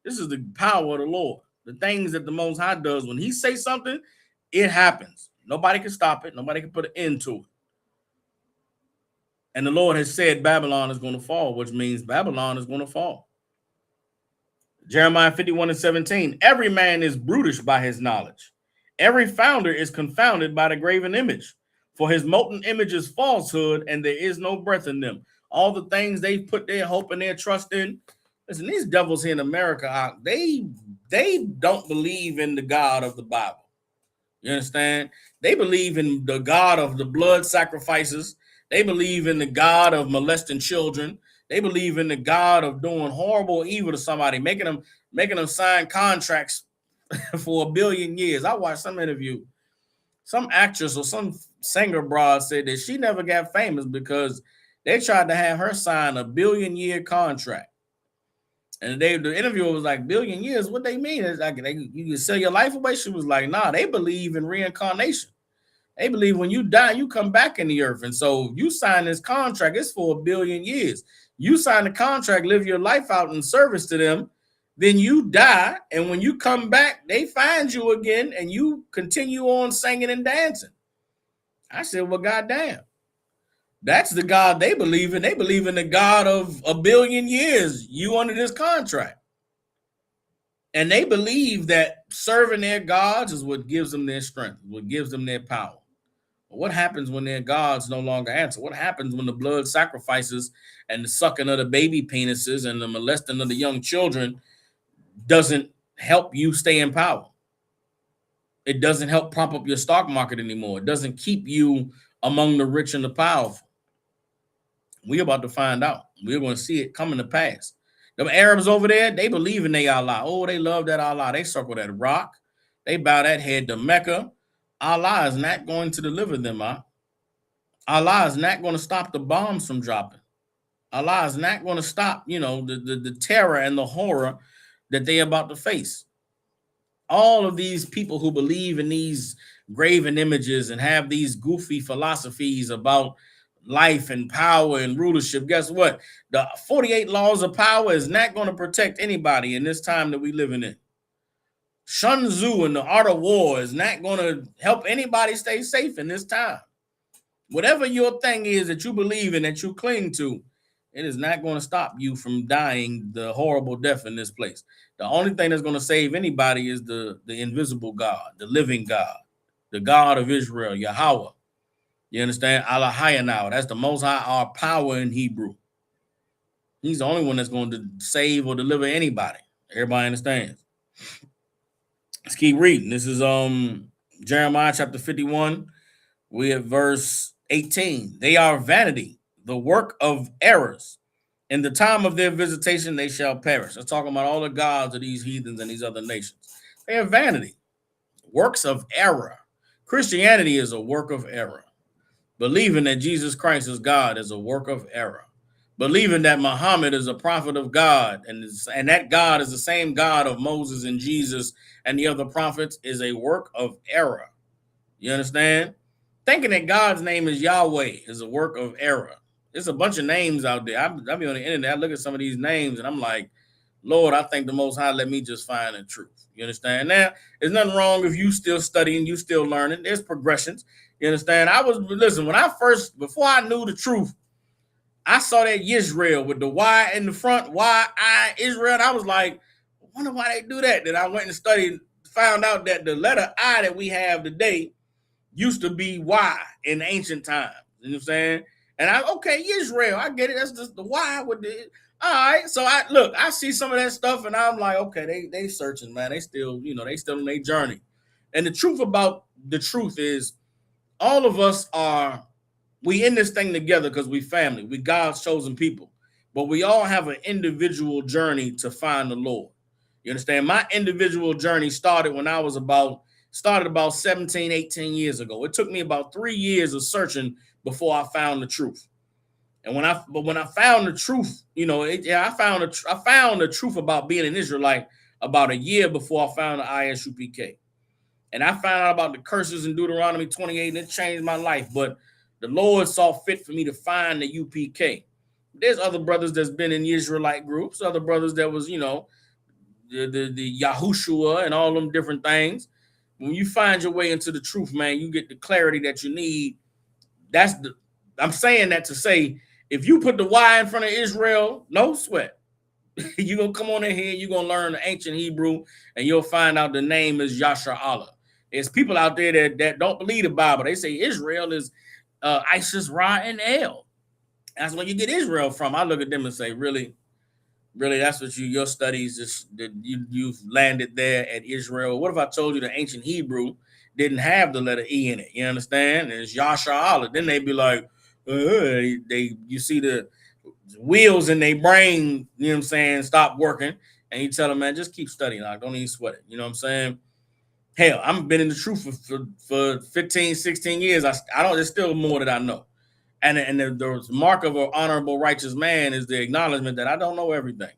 This is the power of the Lord, The things that the Most High does, when he say something, it happens. Nobody can stop it. Nobody can put an end to it. And the Lord has said Babylon is going to fall, which means Babylon is going to fall. Jeremiah 51:17, every man is brutish by his knowledge. Every founder is confounded by the graven image. For his molten image is falsehood, and there is no breath in them. All the things they put their hope and their trust in. Listen, these devils here in America, they don't believe in the God of the Bible. You understand? They believe in the God of the blood sacrifices. They believe in the God of molesting children. They believe in the God of doing horrible evil to somebody, making them sign contracts for 1 billion years. I watched some interview. Some actress or some singer broad said that she never got famous because they tried to have her sign a 1 billion-year contract. And the interviewer was like, 1 billion years? What they mean? It's like you can sell your life away? She was like, nah, they believe in reincarnation. They believe when you die, you come back in the earth. And so you sign this contract, it's for 1 billion years. You sign the contract, live your life out in service to them, then you die. And when you come back, they find you again and you continue on singing and dancing. I said, well, goddamn. That's the God they believe in. They believe in the God of 1 billion years, you under this contract. And they believe that serving their gods is what gives them their strength, what gives them their power. But what happens when their gods no longer answer? What happens when the blood sacrifices and the sucking of the baby penises and the molesting of the young children doesn't help you stay in power? It doesn't help prop up your stock market anymore. It doesn't keep you among the rich and the powerful. We're about to find out. We're going to see it coming to pass. The Arabs over there, they believe in their Allah. Oh, they love that Allah. They circle that rock. They bow that head to Mecca. Allah is not going to deliver them out. Allah is not going to stop the bombs from dropping. Allah is not going to stop, the terror and the horror that they're about to face. All of these people who believe in these graven images and have these goofy philosophies about life and power and rulership, guess what? The 48 laws of power is not going to protect anybody in this time that we living in. Sun Tzu and the art of war is not going to help anybody stay safe in this time. Whatever your thing is that you believe in, that you cling to, it is not going to stop you from dying the horrible death in this place. The only thing that's going to save anybody is the invisible God, the living God, the God of Israel, Yahweh. You understand? Allah Hayanaw. That's the Most High, our power in Hebrew. He's the only one that's going to save or deliver anybody. Everybody understands. Let's keep reading. This is Jeremiah chapter 51. We at verse 18. They are vanity, the work of errors. In the time of their visitation, they shall perish. That's talking about all the gods of these heathens and these other nations. They are vanity, works of error. Christianity is a work of error. Believing that Jesus Christ is God is a work of error. Believing that Muhammad is a prophet of God and that God is the same God of Moses and Jesus and the other prophets is a work of error. You understand? Thinking that God's name is Yahweh is a work of error. There's a bunch of names out there. I be on the internet, I look at some of these names and I'm like, Lord, I think the Most High let me just find the truth. You understand? Now, there's nothing wrong if you still studying, you still learning. There's progressions. You understand? Before I knew the truth, I saw that Yisrael with the Y in the front, Y-I, Israel. And I was like, I wonder why they do that. Then I went and studied, found out that the letter I that we have today used to be Y in ancient times. You know what I'm saying? And Israel, I get it. That's just the Y with the. All right. So I see some of that stuff and I'm like, okay, they searching, man. They still, they still on their journey. And the truth is, all of us we in this thing together because we family, we God's chosen people, but we all have an individual journey to find the Lord. You understand? My individual journey started when I was about 17, 18 years ago. It took me about 3 years of searching before I found the truth. And when I found the truth, I found the truth about being an Israelite about a year before I found the ISUPK. And I found out about the curses in Deuteronomy 28, and it changed my life. But the Lord saw fit for me to find the UPK. There's other brothers that's been in Israelite groups, other brothers that was, the Yahushua and all them different things. When you find your way into the truth, man, you get the clarity that you need. I'm saying that to say, if you put the Y in front of Israel, no sweat. You're going to come on in here, you're going to learn the ancient Hebrew, and you'll find out the name is Yasher Allah. There's people out there that don't believe the Bible. They say Israel is Isis, Ra, and El. That's where you get Israel from. I look at them and say, really, that's what your studies is, that you've landed there at Israel. What if I told you the ancient Hebrew didn't have the letter E in it? You understand? And it's Yasher Allah. Then they'd be like, you see the wheels in their brain, you know what I'm saying, stop working. And you tell them, man, just keep studying. Like, don't even sweat it. You know what I'm saying? Hell, I've been in the truth for 15, 16 years. There's still more that I know. And the mark of an honorable, righteous man is the acknowledgement that I don't know everything.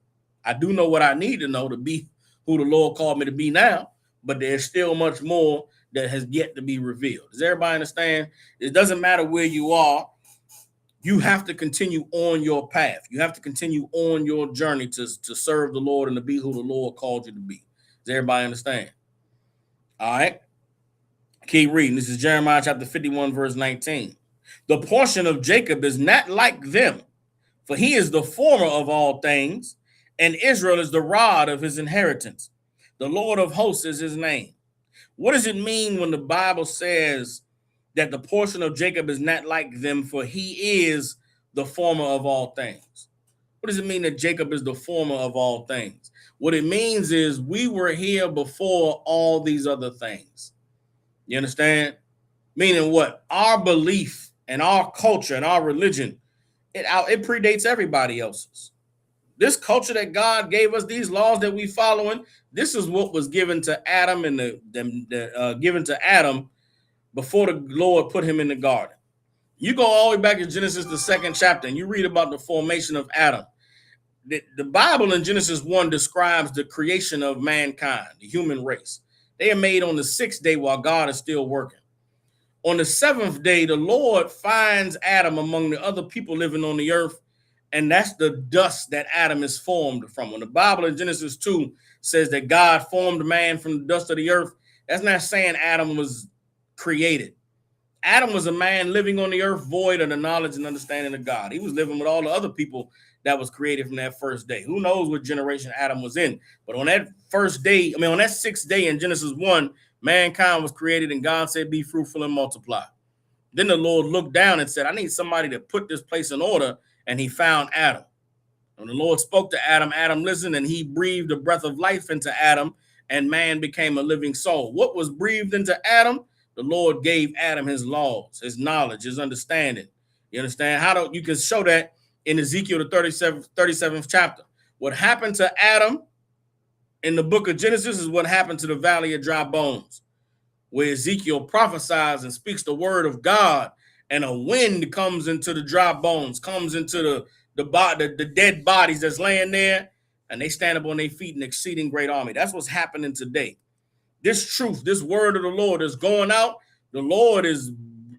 I do know what I need to know to be who the Lord called me to be now, but there's still much more that has yet to be revealed. Does everybody understand? It doesn't matter where you are. You have to continue on your path. You have to continue on your journey to serve the Lord and to be who the Lord called you to be. Does everybody understand? All right. Keep reading. This is Jeremiah chapter 51, verse 19. The portion of Jacob is not like them, for he is the former of all things, and Israel is the rod of his inheritance. The Lord of hosts is his name. What does it mean when the Bible says that the portion of Jacob is not like them, for he is the former of all things? What does it mean that Jacob is the former of all things? What it means is we were here before all these other things. You understand? Meaning what? Our belief and our culture and our religion, it predates everybody else's. This culture that God gave us, these laws that we following, this is what was given to Adam and given to Adam before the Lord put him in the garden. You go all the way back to Genesis, the 2nd chapter, and you read about the formation of Adam. The Bible in Genesis 1 describes the creation of mankind, the human race. They are made on the 6th day while God is still working. On the 7th day, the Lord finds Adam among the other people living on the earth, and that's the dust that Adam is formed from. When the Bible in Genesis 2 says that God formed man from the dust of the earth, that's not saying Adam was created. Adam was a man living on the earth void of the knowledge and understanding of God. He was living with all the other people that was created from that first day. Who knows what generation Adam was in? But on that first day, on that 6th day in Genesis 1, mankind was created, and God said, be fruitful and multiply. Then the Lord looked down and said, I need somebody to put this place in order, and he found Adam. When the Lord spoke to Adam, Adam listened, and he breathed the breath of life into Adam, and man became a living soul. What was breathed into Adam? The Lord gave Adam his laws, his knowledge, his understanding. You understand? You can show that in Ezekiel, the 37th chapter. What happened to Adam in the book of Genesis is what happened to the valley of dry bones, where Ezekiel prophesies and speaks the word of God, and a wind comes into the dry bones, comes into the dead bodies that's laying there, and they stand up on their feet in exceeding great army. That's what's happening today. This truth, this word of the Lord is going out. The Lord is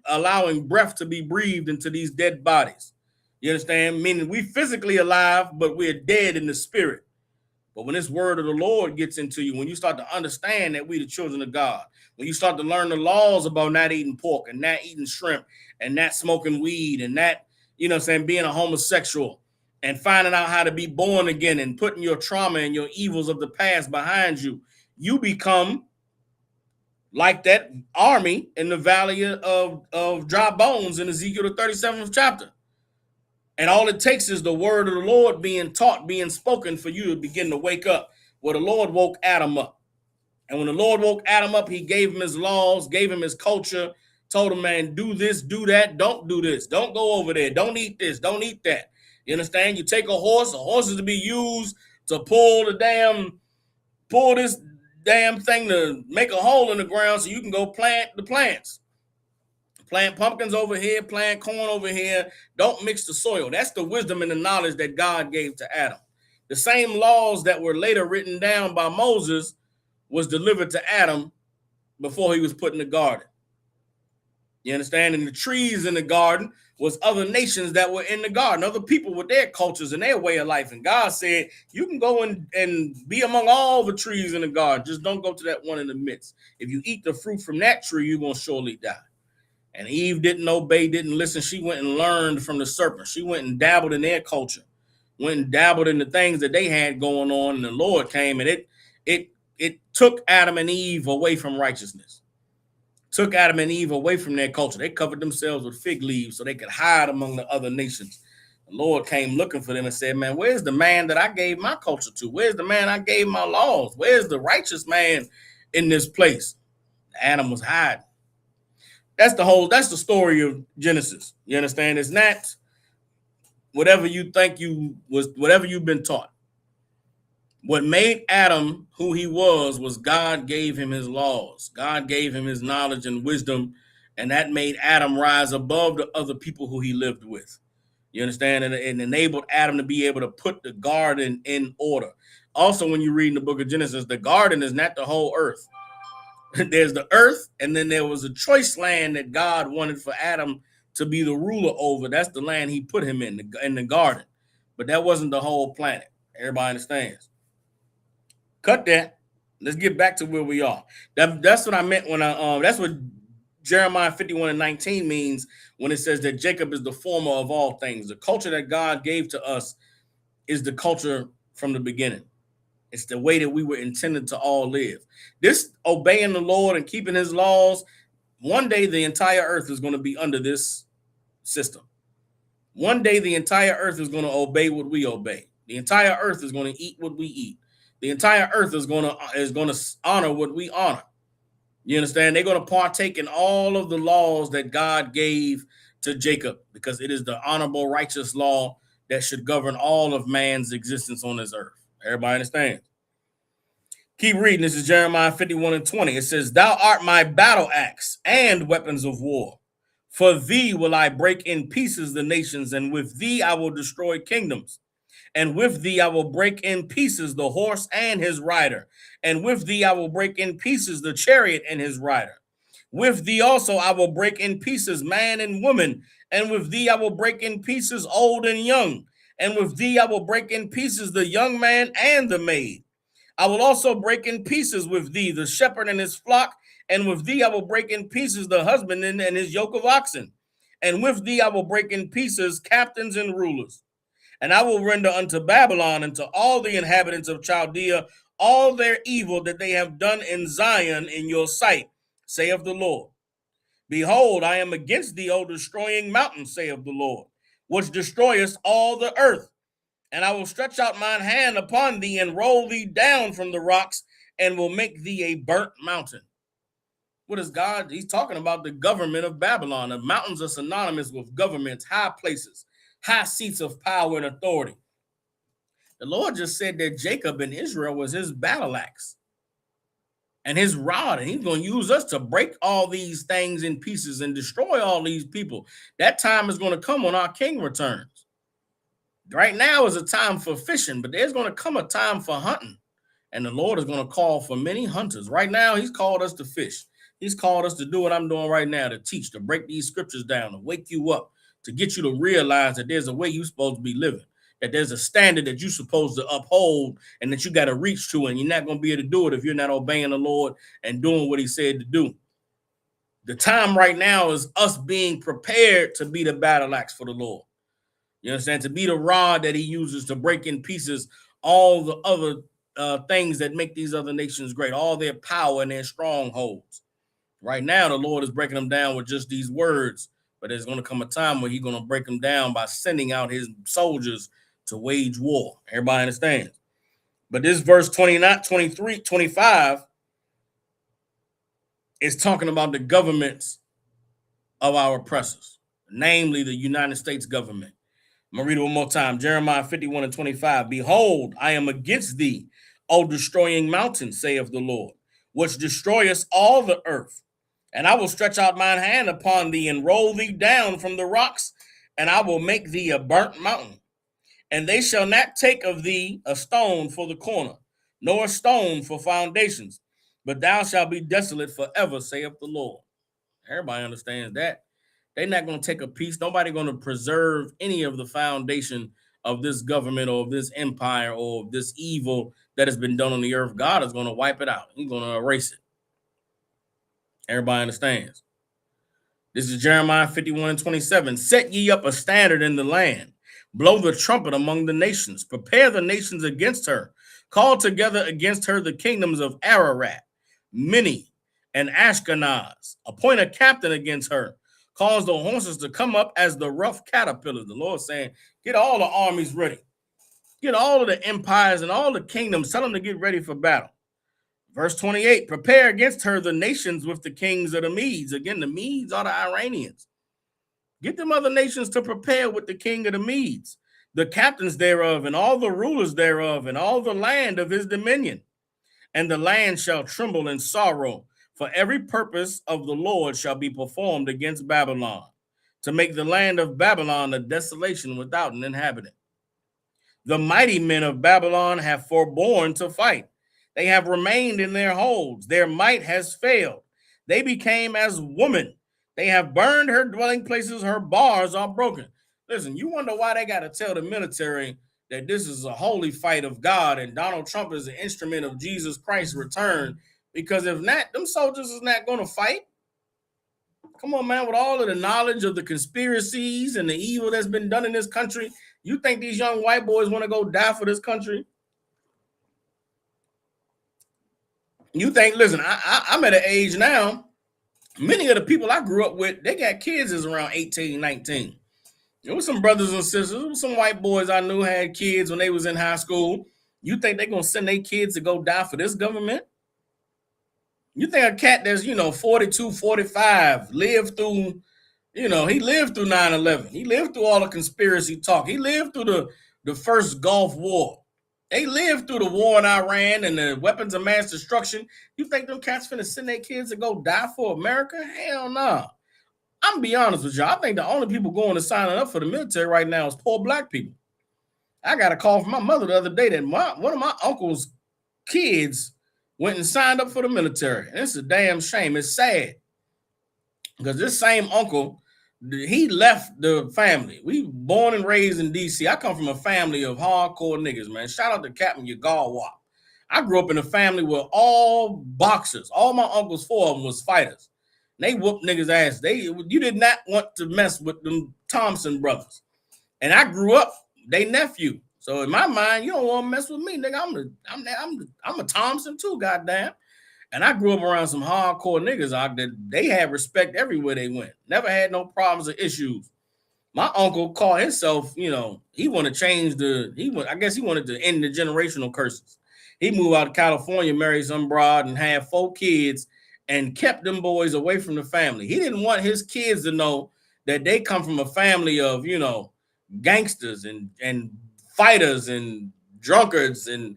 allowing breath to be breathed into these dead bodies. You understand? Meaning we physically alive, but we're dead in the spirit. But when this word of the Lord gets into you, when you start to understand that we the children of God, when you start to learn the laws about not eating pork and not eating shrimp and not smoking weed and not, being a homosexual and finding out how to be born again and putting your trauma and your evils of the past behind you, you become like that army in the valley of dry bones in Ezekiel, the 37th chapter. And all it takes is the word of the Lord being taught, being spoken for you to begin to wake up. Well, the Lord woke Adam up. And when the Lord woke Adam up, he gave him his laws, gave him his culture, told him, man, do this, do that, don't do this, don't go over there, don't eat this, don't eat that. You understand? You take a horse is to be used to pull this damn thing to make a hole in the ground so you can go plant the plants. Plant pumpkins over here, plant corn over here. Don't mix the soil. That's the wisdom and the knowledge that God gave to Adam. The same laws that were later written down by Moses was delivered to Adam before he was put in the garden. You understand? And the trees in the garden was other nations that were in the garden, other people with their cultures and their way of life. And God said, you can go and be among all the trees in the garden. Just don't go to that one in the midst. If you eat the fruit from that tree, you're going to surely die. And Eve didn't obey, didn't listen. She went and learned from the serpent. She went and dabbled in their culture, went and dabbled in the things that they had going on. And the Lord came and it took Adam and Eve away from righteousness. Took Adam and Eve away from their culture. They covered themselves with fig leaves so they could hide among the other nations. The Lord came looking for them and said, man, where's the man that I gave my culture to? Where's the man I gave my laws? Where's the righteous man in this place? Adam was hiding. That's the story of Genesis. You understand? It's not whatever you think whatever you've been taught. What made Adam who he was God gave him his laws. God gave him his knowledge and wisdom, and that made Adam rise above the other people who he lived with. You understand? And it enabled Adam to be able to put the garden in order. Also, when you read in the book of Genesis, the garden is not the whole earth. There's the earth, and then there was a choice land that God wanted for Adam to be the ruler over. That's the land he put him in the garden. But that wasn't the whole planet. Everybody understands. Cut that. Let's get back to where we are. That's what I meant when that's what Jeremiah 51:19 means when it says that Jacob is the former of all things. The culture that God gave to us is the culture from the beginning. It's the way that we were intended to all live. This obeying the Lord and keeping his laws, one day the entire earth is going to be under this system. One day the entire earth is going to obey what we obey. The entire earth is going to eat what we eat. The entire earth is going to honor what we honor. You understand? They're going to partake in all of the laws that God gave to Jacob because it is the honorable, righteous law that should govern all of man's existence on this earth. Everybody understands? Keep reading. This is Jeremiah 51:20. It says, thou art my battle axe and weapons of war. For thee will I break in pieces the nations, and with thee I will destroy kingdoms. And with thee I will break in pieces the horse and his rider. And with thee I will break in pieces the chariot and his rider. With thee also I will break in pieces man and woman. And with thee I will break in pieces old and young. And with thee I will break in pieces the young man and the maid. I will also break in pieces with thee the shepherd and his flock. And with thee I will break in pieces the husbandman and his yoke of oxen. And with thee I will break in pieces captains and rulers. And I will render unto Babylon and to all the inhabitants of Chaldea all their evil that they have done in Zion in your sight, saith the Lord. Behold, I am against thee, O destroying mountain, saith the Lord, which destroyest all the earth. And I will stretch out mine hand upon thee and roll thee down from the rocks and will make thee a burnt mountain. What is God? He's talking about the government of Babylon. The mountains are synonymous with governments, high places, high seats of power and authority. The Lord just said that Jacob in Israel was his battle axe and his rod, and he's going to use us to break all these things in pieces and destroy all these people. That time is going to come when our king returns. Right now is a time for fishing, but there's going to come a time for hunting, and the Lord is going to call for many hunters. Right now, he's called us to fish. He's called us to do what I'm doing right now, to teach, to break these scriptures down, to wake you up, to get you to realize that there's a way you're supposed to be living, that there's a standard that you're supposed to uphold and that you got to reach to, and you're not going to be able to do it if you're not obeying the Lord and doing what he said to do. The time right now is us being prepared to be the battle axe for the Lord. You understand? To be the rod that he uses to break in pieces all the other things that make these other nations great, all their power and their strongholds. Right now, the Lord is breaking them down with just these words, but there's going to come a time where he's going to break them down by sending out his soldiers to wage war. Everybody understands? But this verse 29, 23, 25 is talking about the governments of our oppressors, namely the United States government. I'm going to read it one more time. Jeremiah 51:25. Behold, I am against thee, O destroying mountain, saith the Lord, which destroyest all the earth. And I will stretch out mine hand upon thee and roll thee down from the rocks, and I will make thee a burnt mountain. And they shall not take of thee a stone for the corner, nor a stone for foundations, but thou shalt be desolate forever, saith the Lord. Everybody understands that. They're not going to take a piece. Nobody going to preserve any of the foundation of this government or of this empire or of this evil that has been done on the earth. God is going to wipe it out. He's going to erase it. Everybody understands. This is Jeremiah 51:27. Set ye up a standard in the land. Blow the trumpet among the nations. Prepare the nations against her. Call together against her the kingdoms of Ararat, Mini, and Ashkenaz. Appoint a captain against her. Cause the horses to come up as the rough caterpillars. The Lord saying, get all the armies ready. Get all of the empires and all the kingdoms. Tell them to get ready for battle. Verse 28, prepare against her the nations with the kings of the Medes. Again, the Medes are the Iranians. Get them other nations to prepare with the king of the Medes, the captains thereof, and all the rulers thereof, and all the land of his dominion. And the land shall tremble in sorrow, for every purpose of the Lord shall be performed against Babylon, to make the land of Babylon a desolation without an inhabitant. The mighty men of Babylon have forborne to fight. They have remained in their holds. Their might has failed. They became as women. They have burned her dwelling places. Her bars are broken. Listen, you wonder why they got to tell the military that this is a holy fight of God and Donald Trump is an instrument of Jesus Christ's return. Because if not, them soldiers is not going to fight. Come on, man, with all of the knowledge of the conspiracies and the evil that's been done in this country, you think these young white boys want to go die for this country? You think, listen, I'm at an age now, many of the people I grew up with, they got kids is around 18, 19. There was some brothers and sisters, there was some white boys I knew had kids when they was in high school. You think they're going to send their kids to go die for this government? You think a cat that's, 42, 45, lived through, he lived through 9/11. He lived through all the conspiracy talk. He lived through the first Gulf War. They lived through the war in Iran and the weapons of mass destruction. You think them cats finna send their kids to go die for America? Hell no. Nah. I'm gonna be honest with you. I think the only people going to signing up for the military right now is poor black people. I got a call from my mother the other day that one of my uncle's kids went and signed up for the military. And it's a damn shame. It's sad. Because this same uncle, he left the family. We born and raised in D.C. I come from a family of hardcore niggas, man. Shout out to Captain Yagalwap. I grew up in a family with all boxers. All my uncles, 4 of them, was fighters. And they whooped niggas' ass. You did not want to mess with them Thompson brothers. And I grew up they nephew. So in my mind, you don't want to mess with me, nigga. I'm a Thompson too, goddamn. And I grew up around some hardcore niggas out there. They had respect everywhere they went. Never had no problems or issues. My uncle called himself, he wanted to change I guess he wanted to end the generational curses. He moved out to California, married some broad, and had 4 kids and kept them boys away from the family. He didn't want his kids to know that they come from a family of, gangsters and fighters and drunkards and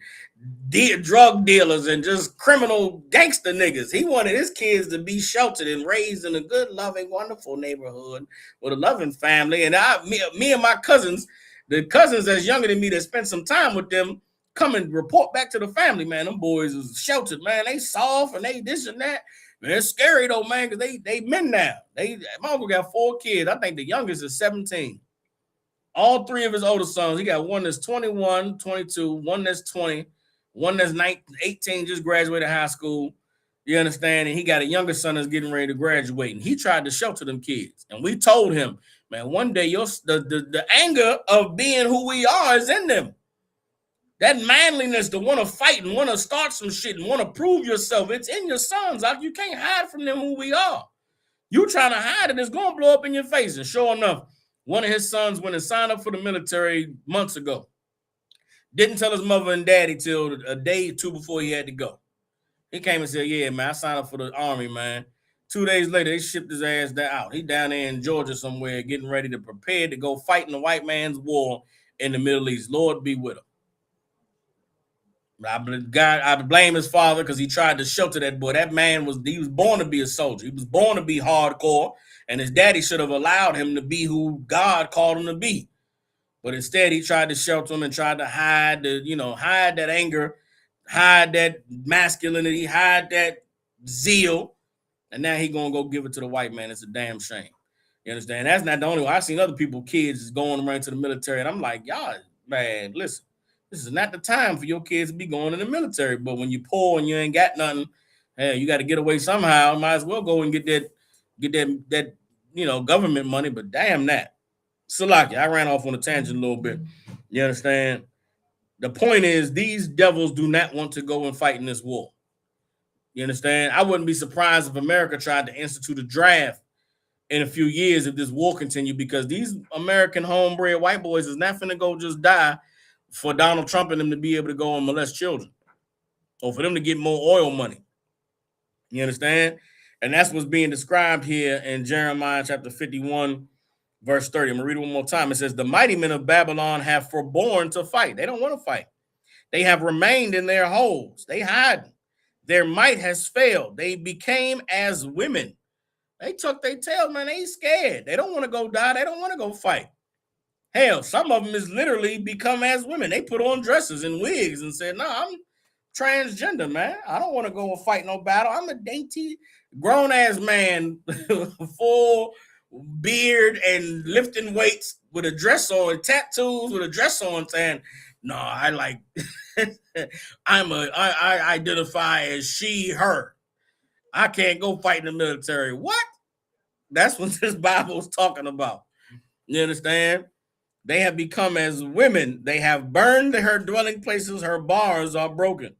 drug dealers and just criminal gangster niggas. He wanted his kids to be sheltered and raised in a good, loving, wonderful neighborhood with a loving family. And me and my cousins, the cousins that's younger than me that spent some time with them, come and report back to the family, man. Them boys is sheltered, man. They soft and they this and that. Man, it's scary though, man, because they men now. My uncle got 4 kids. I think the youngest is 17. All 3 of his older sons, he got one that's 21, 22, one that's 20, one that's 19, 18, just graduated high school. You understand? And he got a younger son that's getting ready to graduate. And he tried to shelter them kids. And we told him, man, one day the anger of being who we are is in them. That manliness to want to fight and want to start some shit and want to prove yourself, it's in your sons. You can't hide from them who we are. You trying to hide it, it's going to blow up in your face. And sure enough, one of his sons went and signed up for the military months ago. Didn't tell his mother and daddy till a day or 2 before he had to go. He came and said, yeah, man, I signed up for the army, man. 2 days later, they shipped his ass out. He down there in Georgia somewhere getting ready to prepare to go fight in the white man's war in the Middle East. Lord be with him. I blame his father because he tried to shelter that boy. That man was born to be a soldier. He was born to be hardcore, and his daddy should have allowed him to be who God called him to be. But instead, he tried to shelter him and tried to hide that anger, hide that masculinity, hide that zeal. And now he gonna go give it to the white man. It's a damn shame. You understand? That's not the only one. I've seen other people, kids, going around to the military, and I'm like, y'all, man, listen, this is not the time for your kids to be going in the military. But when you poor and you ain't got nothing, hey, you got to get away somehow. Might as well go and get that government money. But damn that. Salaki, I ran off on a tangent a little bit. You understand? The point is, these devils do not want to go and fight in this war. You understand? I wouldn't be surprised if America tried to institute a draft in a few years if this war continued, because these American homebred white boys is not finna go just die for Donald Trump and them to be able to go and molest children or for them to get more oil money. You understand? And that's what's being described here in Jeremiah chapter 51, verse 30. I'm going to read it one more time. It says, the mighty men of Babylon have forborne to fight. They don't want to fight. They have remained in their holes. They hide. Their might has failed. They became as women. They tuck their tails, man. They scared. They don't want to go die. They don't want to go fight. Hell, some of them is literally become as women. They put on dresses and wigs and said, no, I'm transgender, man. I don't want to go and fight no battle. I'm a dainty, grown-ass man, full beard and lifting weights with a dress on, tattoos with a dress on, saying, no, I like, I identify as she, her. I can't go fight in the military. What? That's what this Bible is talking about. You understand? They have become as women. They have burned her dwelling places. Her bars are broken.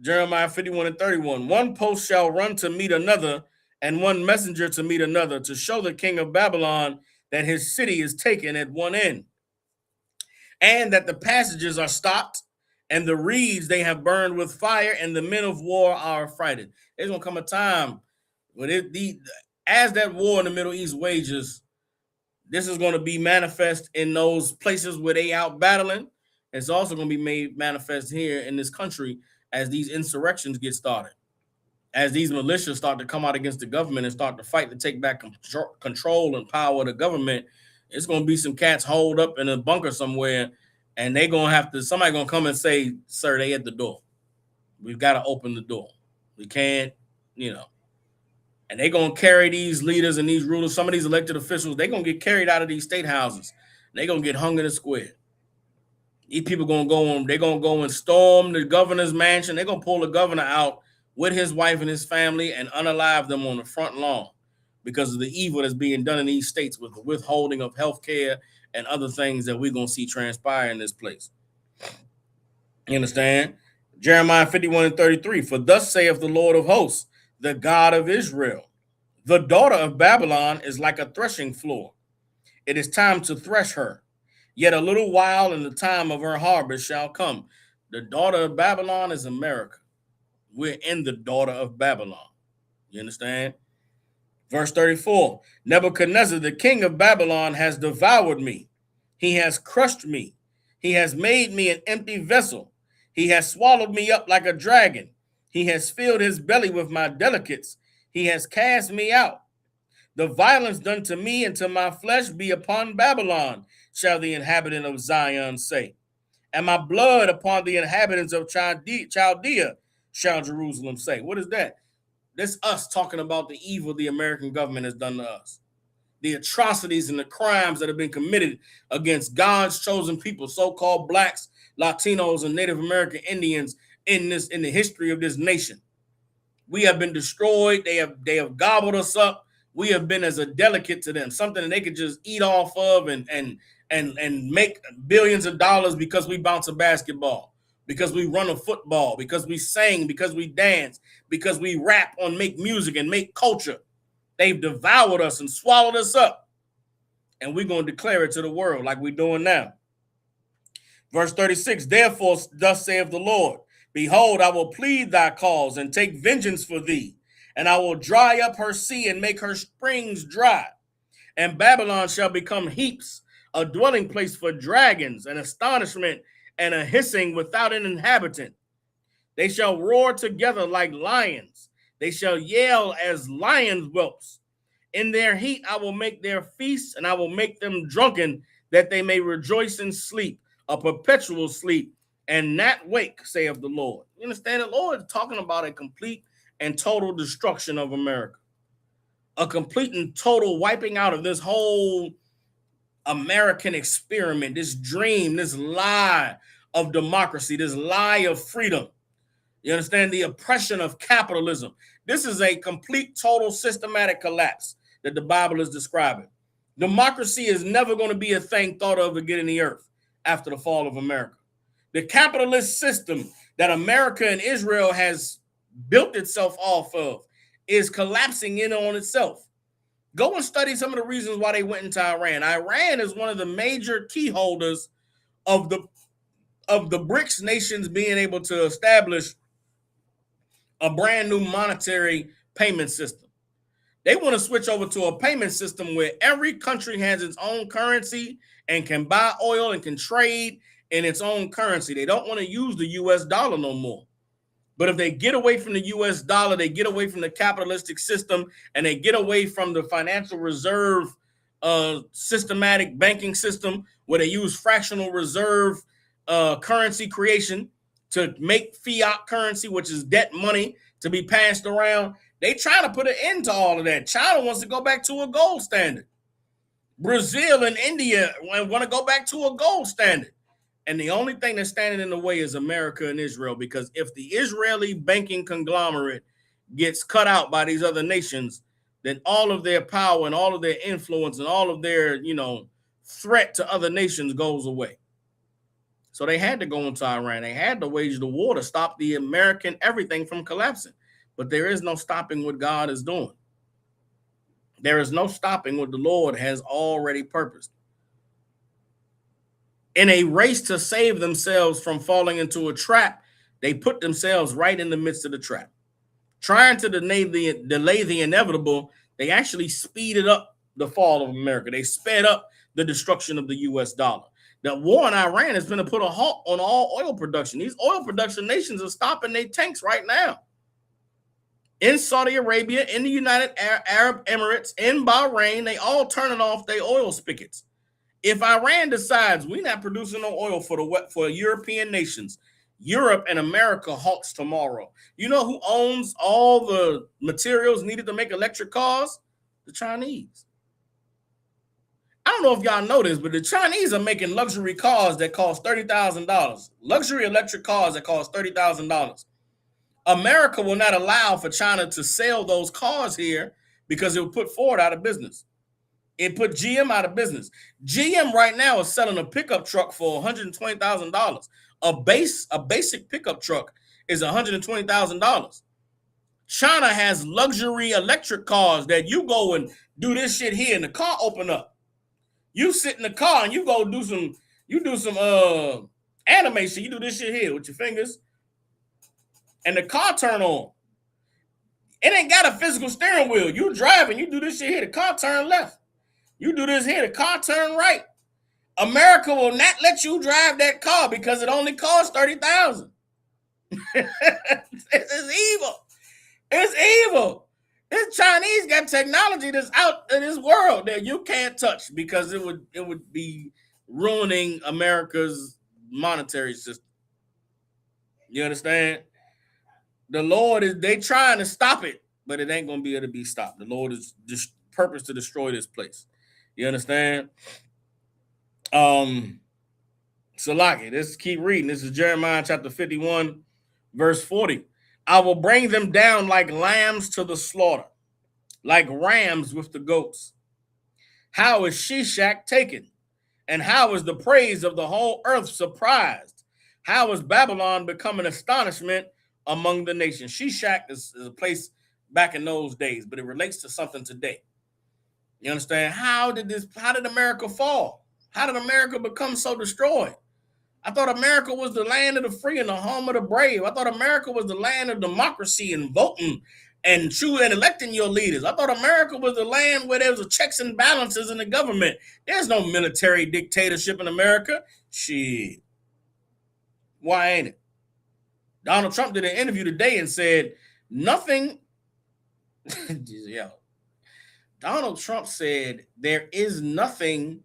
Jeremiah 51 and 31. One post shall run to meet another, and one messenger to meet another, to show the king of Babylon that his city is taken at one end, and that the passages are stopped, and the reeds they have burned with fire, and the men of war are affrighted. There's going to come a time when as that war in the Middle East wages, this is going to be manifest in those places where they out battling. It's also going to be made manifest here in this country as these insurrections get started, as these militias start to come out against the government and start to fight to take back control and power of the government. It's going to be some cats holed up in a bunker somewhere, and they're going to have to, somebody going to come and say, sir, they at the door. We've got to open the door. We can't, and they're going to carry these leaders and these rulers, some of these elected officials, they're going to get carried out of these state houses. They're going to get hung in the square. These people they're going to go and storm the governor's mansion. They're going to pull the governor out with his wife and his family and unalive them on the front lawn because of the evil that's being done in these states with the withholding of health care and other things that we're going to see transpire in this place. You understand? Jeremiah 51 and 33. For thus saith the Lord of hosts, the God of Israel, the daughter of Babylon is like a threshing floor. It is time to thresh her. Yet a little while, and the time of her harvest shall come. The daughter of Babylon is America. We're in the daughter of Babylon. You understand? Verse 34. Nebuchadnezzar, the king of Babylon, has devoured me. He has crushed me. He has made me an empty vessel. He has swallowed me up like a dragon. He has filled his belly with my delicates. He has cast me out. The violence done to me and to my flesh be upon Babylon, shall the inhabitant of Zion say. And my blood upon the inhabitants of Chaldea, shall Jerusalem say. What is that? This us talking about the evil the American government has done to us. The atrocities and the crimes that have been committed against God's chosen people, so-called blacks, Latinos, and Native American Indians in the history of this nation. We have been destroyed. They have gobbled us up. We have been as a delicate to them, something that they could just eat off of and make billions of dollars because we bounce a basketball, because we run a football, because we sing, because we dance, because we rap and make music and make culture. They've devoured us and swallowed us up. And we're going to declare it to the world like we're doing now. Verse 36, therefore, thus saith the Lord, behold, I will plead thy cause and take vengeance for thee, and I will dry up her sea and make her springs dry. And Babylon shall become heaps, a dwelling place for dragons, an astonishment and a hissing without an inhabitant. They shall roar together like lions. They shall yell as lions' whelps. In their heat I will make their feasts, and I will make them drunken, that they may rejoice in sleep, a perpetual sleep, and not wake, saith the Lord. You understand? The Lord is talking about a complete and total destruction of America. A complete and total wiping out of this whole American experiment, this dream, this lie of democracy, this lie of freedom. You understand? The oppression of capitalism. This is a complete, total, systematic collapse that the Bible is describing. Democracy is never going to be a thing thought of again in the earth after the fall of America. The capitalist system that America and Israel has built itself off of is collapsing in on itself. Go and study some of the reasons why they went into Iran. Iran is one of the major key holders of the BRICS nations being able to establish a brand new monetary payment system. They want to switch over to a payment system where every country has its own currency and can buy oil and can trade in its own currency. They don't want to use the US dollar no more. But if they get away from the US dollar, they get away from the capitalistic system, and they get away from the financial reserve systematic banking system where they use fractional reserve currency creation to make fiat currency, which is debt money, to be passed around. They try to put an end to all of that. China wants to go back to a gold standard. Brazil and India want to go back to a gold standard. And the only thing that's standing in the way is America and Israel, because if the Israeli banking conglomerate gets cut out by these other nations, then all of their power and all of their influence and all of their, threat to other nations goes away. So they had to go into Iran. They had to wage the war to stop the American everything from collapsing. But there is no stopping what God is doing. There is no stopping what the Lord has already purposed. In a race to save themselves from falling into a trap, they put themselves right in the midst of the trap. Trying to delay the inevitable, they actually speeded up the fall of America. They sped up the destruction of the US dollar. The war in Iran is going to put a halt on all oil production. These oil production nations are stopping their tanks right now. In Saudi Arabia, in the United Arab Emirates, in Bahrain, they all turning off their oil spigots. If Iran decides we're not producing no oil for European nations, Europe and America halts tomorrow. You know who owns all the materials needed to make electric cars? The Chinese. I don't know if y'all know this, but the Chinese are making luxury cars that cost $30,000. Luxury electric cars that cost $30,000. America will not allow for China to sell those cars here because it would put Ford out of business. It put GM out of business. GM right now is selling a pickup truck for $120,000. A basic pickup truck is $120,000. China has luxury electric cars that you go and do this shit here and the car open up. You sit in the car and you go do some animation. You do this shit here with your fingers and the car turn on. It ain't got a physical steering wheel. You driving, you do this shit here, the car turn left. You do this here, the car turn right. America will not let you drive that car because it only costs $30,000. It's evil. It's evil. This Chinese got technology that's out in this world that you can't touch because it would be ruining America's monetary system. You understand? The Lord they trying to stop it, but it ain't gonna be able to be stopped. The Lord is just purpose to destroy this place. You understand? So let's keep reading. This is Jeremiah chapter 51, verse 40. I will bring them down like lambs to the slaughter, like rams with the goats. How is Shishak taken? And how is the praise of the whole earth surprised? How is Babylon become an astonishment among the nations? Shishak is a place back in those days, but it relates to something today. You understand? How did America fall? How did America become so destroyed? I thought America was the land of the free and the home of the brave. I thought America was the land of democracy and voting and choosing and electing your leaders. I thought America was the land where there was checks and balances in the government. There's no military dictatorship in America. Shit. Why ain't it? Donald Trump did an interview today and said nothing. Donald Trump said there is nothing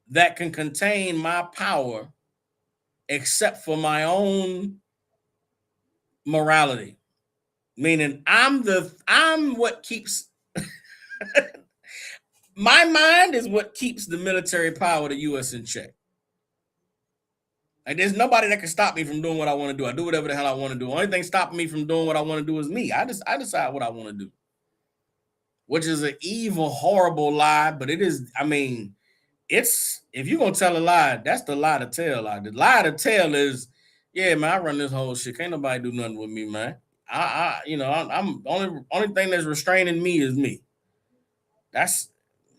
that can contain my power except for my own morality. Meaning I'm what keeps my mind is what keeps the military power of the U.S. in check. Like there's nobody that can stop me from doing what I want to do. I do whatever the hell I want to do. Only thing stopping me from doing what I want to do is me. I decide what I want to do, which is an evil, horrible lie. But it is. I mean, it's if you're gonna tell a lie, that's the lie to tell. Like the lie to tell is, yeah, man, I run this whole shit. Can't nobody do nothing with me, man. I'm only thing that's restraining me is me. That's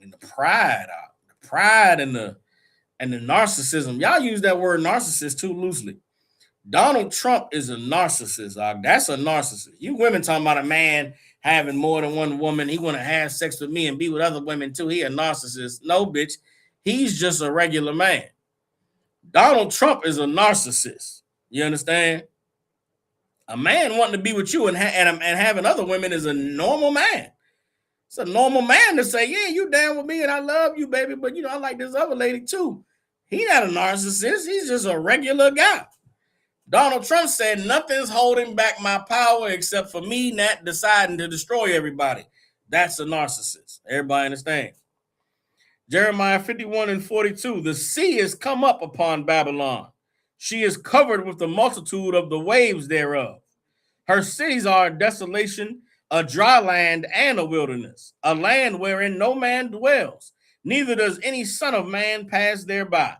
the pride and the narcissism. Y'all use that word narcissist too loosely. Donald Trump is a narcissist. That's a narcissist. You women talking about a man having more than one woman. He want to have sex with me and be with other women too. He a narcissist. No, bitch. He's just a regular man. Donald Trump is a narcissist. You understand? A man wanting to be with you and having other women is a normal man. It's a normal man to say, yeah, you down with me and I love you, baby, but I like this other lady too. He not a narcissist. He's just a regular guy. Donald Trump said nothing's holding back my power except for me not deciding to destroy everybody. That's a narcissist. Everybody understand? Jeremiah 51:42. The sea is come up upon Babylon. She is covered with the multitude of the waves thereof. Her cities are a desolation, a dry land and a wilderness, a land wherein no man dwells, neither does any son of man pass thereby.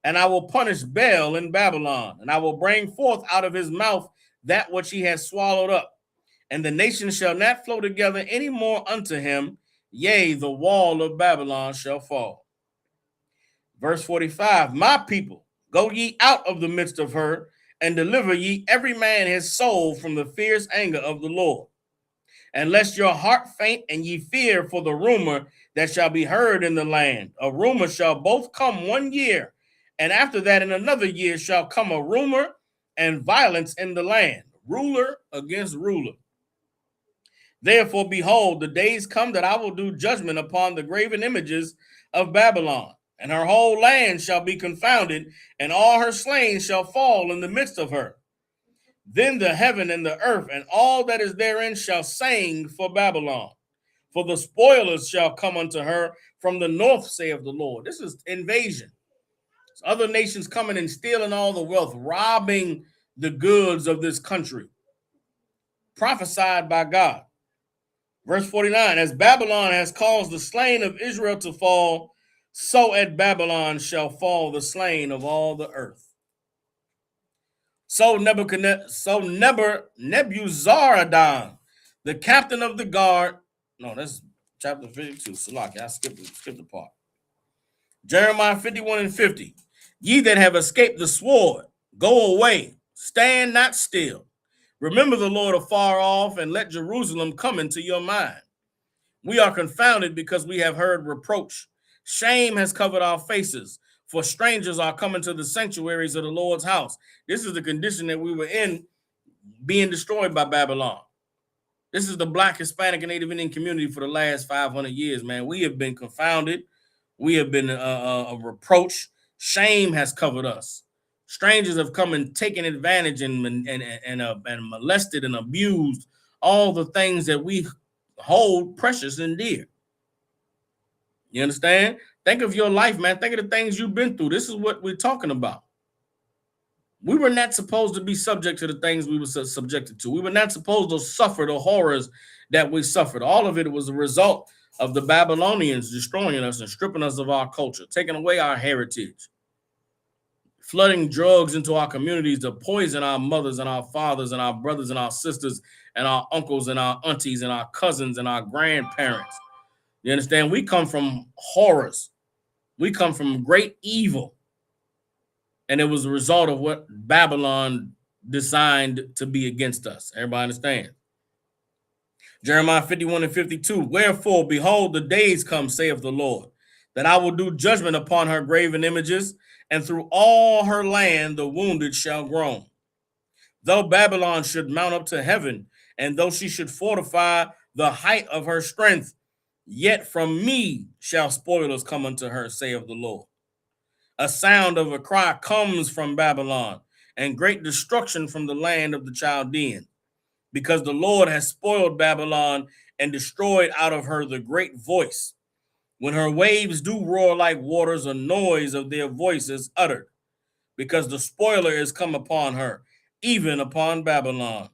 And I will punish Baal in Babylon, and I will bring forth out of his mouth that which he has swallowed up. And the nations shall not flow together any more unto him. Yea, the wall of Babylon shall fall. Verse 45, my people, go ye out of the midst of her, and deliver ye every man his soul from the fierce anger of the Lord. And lest your heart faint, and ye fear for the rumor that shall be heard in the land. A rumor shall both come 1 year, and after that in another year shall come a rumor and violence in the land, ruler against ruler. Therefore, behold, the days come that I will do judgment upon the graven images of Babylon, and her whole land shall be confounded, and all her slain shall fall in the midst of her. Then the heaven and the earth and all that is therein shall sing for Babylon. For the spoilers shall come unto her from the north, saith the Lord. This is invasion. It's other nations coming and stealing all the wealth, robbing the goods of this country. Prophesied by God. Verse 49, as Babylon has caused the slain of Israel to fall, so at Babylon shall fall the slain of all the earth. So Nebuzaradan, the captain of the guard. No, that's chapter 52. Salaki, I skipped the part. Jeremiah 51:50. Ye that have escaped the sword, go away, stand not still. Remember the Lord afar off, and let Jerusalem come into your mind. We are confounded because we have heard reproach. Shame has covered our faces, for strangers are coming to the sanctuaries of the Lord's house. This is the condition that we were in, being destroyed by Babylon. This is the Black, Hispanic, and Native Indian community for the last 500 years, man. We have been confounded. We have been a reproach. Shame has covered us. Strangers have come and taken advantage and molested and abused all the things that we hold precious and dear. You understand? Think of your life, man. Think of the things you've been through. This is what we're talking about. We were not supposed to be subject to the things we were subjected to. We were not supposed to suffer the horrors that we suffered. All of it was a result of the Babylonians destroying us and stripping us of our culture, taking away our heritage, flooding drugs into our communities to poison our mothers and our fathers and our brothers and our sisters and our uncles and our aunties and our cousins and our grandparents. You understand? We come from horrors. We come from great evil. And it was a result of what Babylon designed to be against us. Everybody understand? Jeremiah 51:52. Wherefore, behold, the days come, saith the Lord, that I will do judgment upon her graven images, and through all her land the wounded shall groan. Though Babylon should mount up to heaven, and though she should fortify the height of her strength, yet from me shall spoilers come unto her, saith the Lord. A sound of a cry comes from Babylon, and great destruction from the land of the Chaldeans. because the Lord has spoiled Babylon and destroyed out of her the great voice. When her waves do roar like waters, a noise of their voice is uttered, because the spoiler is come upon her, even upon Babylon,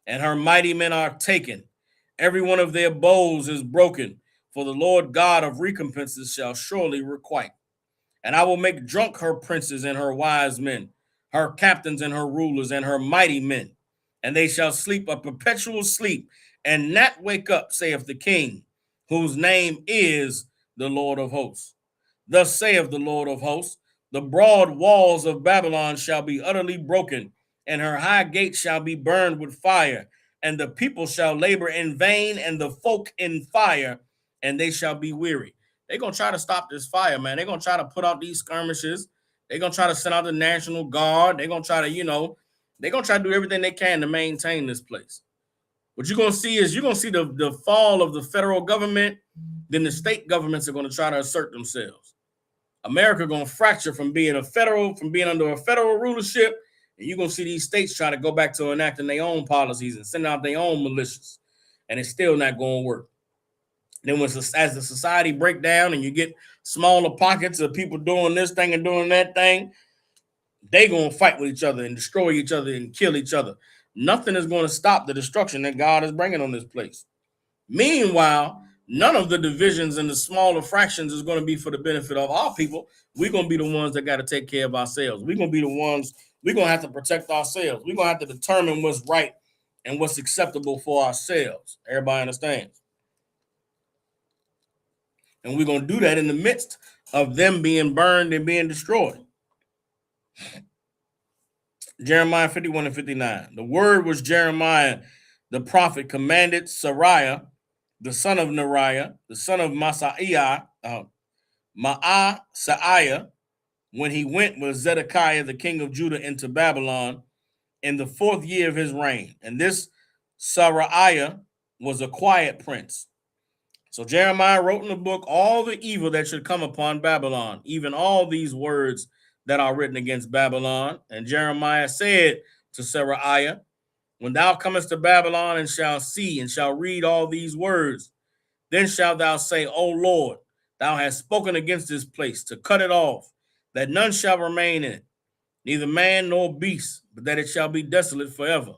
and her mighty men are taken. Every one of their bows is broken, for the Lord God of recompenses shall surely requite. And I will make drunk her princes and her wise men, her captains and her rulers and her mighty men, and they shall sleep a perpetual sleep and not wake up, saith the King, whose name is the Lord of hosts. Thus saith the Lord of hosts, the broad walls of Babylon shall be utterly broken, and her high gates shall be burned with fire, and the people shall labor in vain, and the folk in fire, and they shall be weary. They're going to try to stop this fire, man. They're going to try to put out these skirmishes. They're going to try to send out the National Guard. They're going to try to, they're going to try to do everything they can to maintain this place. What you're going to see is you're going to see the fall of the federal government. Then the state governments are going to try to assert themselves. America going to fracture from being under a federal rulership, and you're going to see these states try to go back to enacting their own policies and send out their own militias, and it's still not going to work. Then as the society break down and you get smaller pockets of people doing this thing and doing that thing, they going to fight with each other and destroy each other and kill each other. Nothing is going to stop the destruction that God is bringing on this place. Meanwhile, none of the divisions and the smaller fractions is going to be for the benefit of our people. We're going to be the ones that got to take care of ourselves. We're going to be the ones, we're going to have to protect ourselves. We're going to have to determine what's right and what's acceptable for ourselves. Everybody understands? And we're going to do that in the midst of them being burned and being destroyed. Jeremiah 51 and 59. The word was Jeremiah, the prophet, commanded Sariah, the son of Neriah, the son of Maaseiah, when he went with Zedekiah, the king of Judah, into Babylon in the 4th year of his reign. And this Sariah was a quiet prince. So Jeremiah wrote in the book all the evil that should come upon Babylon, even all these words that are written against Babylon. And Jeremiah said to Sariah, when thou comest to Babylon and shalt see and shall read all these words, then shalt thou say, O Lord, thou hast spoken against this place to cut it off, that none shall remain in it, neither man nor beast, but that it shall be desolate forever.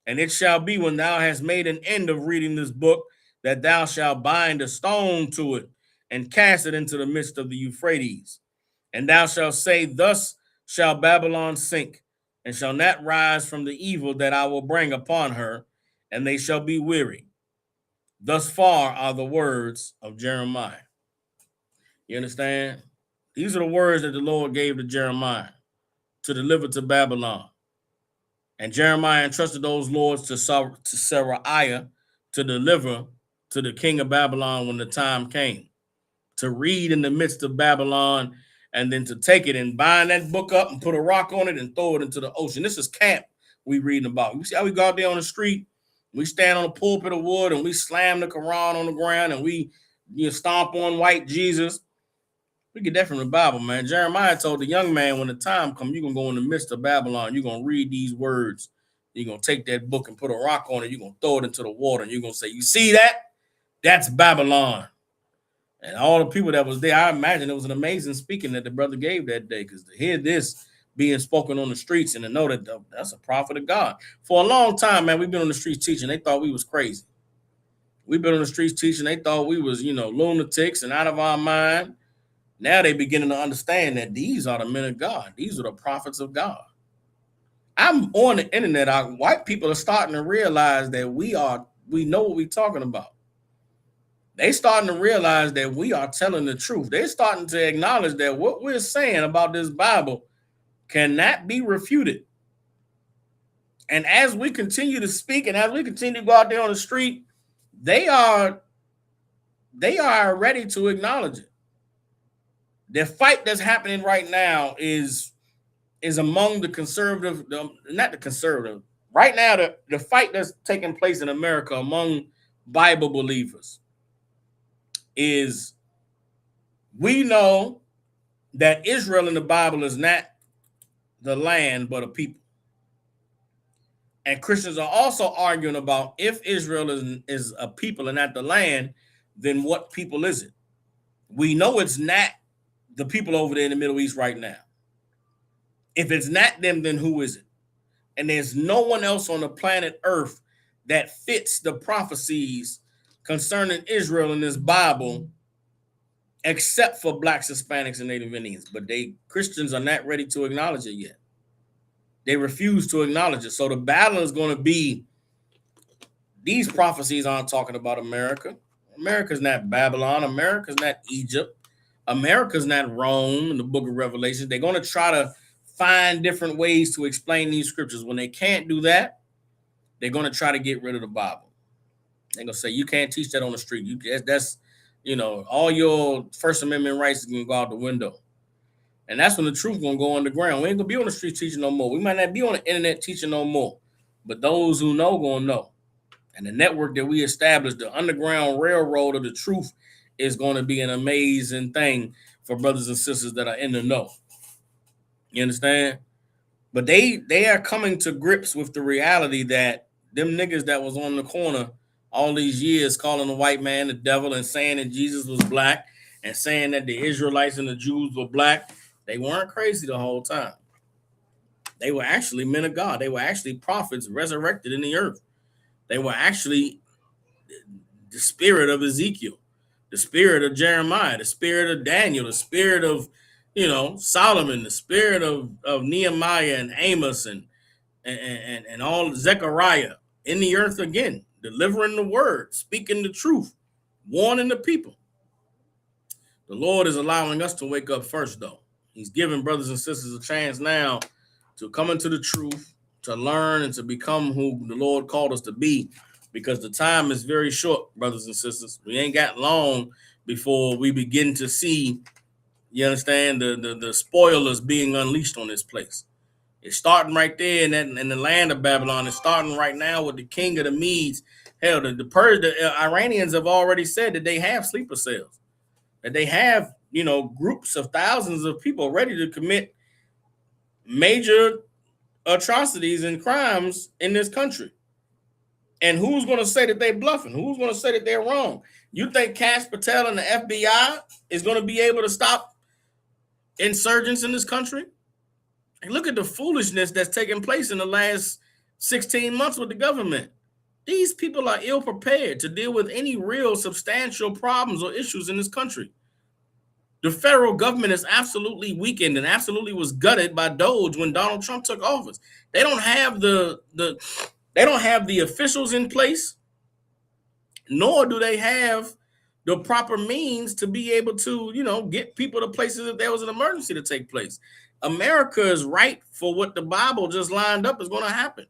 And it shall be when thou hast made an end of reading this book, that thou shalt bind a stone to it and cast it into the midst of the Euphrates. And thou shalt say, thus shall Babylon sink, and shall not rise from the evil that I will bring upon her, and they shall be weary. Thus far are the words of Jeremiah. You understand? These are the words that the Lord gave to Jeremiah to deliver to Babylon. And Jeremiah entrusted those lords to Sariah to deliver to the king of Babylon when the time came, to read in the midst of Babylon, and then to take it and bind that book up and put a rock on it and throw it into the ocean. This is camp we reading about. You see how we go out there on the street, we stand on a pulpit of wood and we slam the Quran on the ground and we stomp on white Jesus. We get that from the Bible, man. Jeremiah told the young man, when the time comes, you're going to go in the midst of Babylon. You're going to read these words. You're going to take that book and put a rock on it. You're going to throw it into the water. And you're going to say, you see that? That's Babylon. And all the people that was there, I imagine it was an amazing speaking that the brother gave that day, because to hear this being spoken on the streets and to know that that's a prophet of God. For a long time, man, we've been on the streets teaching. They thought we was crazy. We've been on the streets teaching. They thought we was, lunatics and out of our mind. Now they beginning to understand that these are the men of God. These are the prophets of God. I'm on the internet. White people are starting to realize that we know what we're talking about. They starting to realize that we are telling the truth. They're starting to acknowledge that what we're saying about this Bible cannot be refuted. And as we continue to speak and as we continue to go out there on the street, they are ready to acknowledge it. The fight that's happening right now is among the conservative, not the conservative. Right now, the fight that's taking place in America among Bible believers is, we know that Israel in the Bible is not the land, but a people. And Christians are also arguing about if Israel is a people and not the land, then what people is it? We know it's not the people over there in the Middle East right now. If it's not them, then who is it? And there's no one else on the planet Earth that fits the prophecies concerning Israel in this Bible, except for blacks, Hispanics, and Native Indians. But Christians are not ready to acknowledge it yet. They refuse to acknowledge it. So the battle is going to be, these prophecies aren't talking about America. America's not Babylon. America's not Egypt. America's not Rome in the book of Revelation. They're going to try to find different ways to explain these scriptures. When they can't do that, they're going to try to get rid of the Bible. They're going to say, you can't teach that on the street. That's all your First Amendment rights is going to go out the window. And that's when the truth is going to go underground. We ain't going to be on the street teaching no more. We might not be on the internet teaching no more. But those who know going to know. And the network that we established, the underground railroad of the truth, is going to be an amazing thing for brothers and sisters that are in the know. You understand? But they are coming to grips with the reality that them niggas that was on the corner all these years calling the white man the devil and saying that Jesus was black and saying that the Israelites and the Jews were black, they weren't crazy the whole time. They were actually men of God. They were actually prophets resurrected in the earth. They were actually the spirit of Ezekiel, the spirit of Jeremiah, the spirit of Daniel, the spirit of Solomon, the spirit of Nehemiah and Amos and all Zechariah in the earth again, delivering the word, speaking the truth, warning the people. The Lord is allowing us to wake up first, though. He's giving brothers and sisters a chance now to come into the truth, to learn, and to become who the Lord called us to be, because the time is very short, brothers and sisters. We ain't got long before we begin to see, you understand, the spoilers being unleashed on this place. It's starting right there in the land of Babylon. It's starting right now with the king of the Medes. Hell, the Iranians have already said that they have sleeper cells, that they have, groups of thousands of people ready to commit major atrocities and crimes in this country. And who's going to say that they're bluffing? Who's going to say that they're wrong? You think Cash Patel and the FBI is going to be able to stop insurgents in this country? And look at the foolishness that's taken place in the last 16 months with the government. These people are ill prepared to deal with any real substantial problems or issues in this country. The federal government is absolutely weakened and absolutely was gutted by Doge when Donald Trump took office. They don't have the officials in place, nor do they have the proper means to be able to, get people to places if there was an emergency to take place. America is right for what the Bible just lined up is going to happen.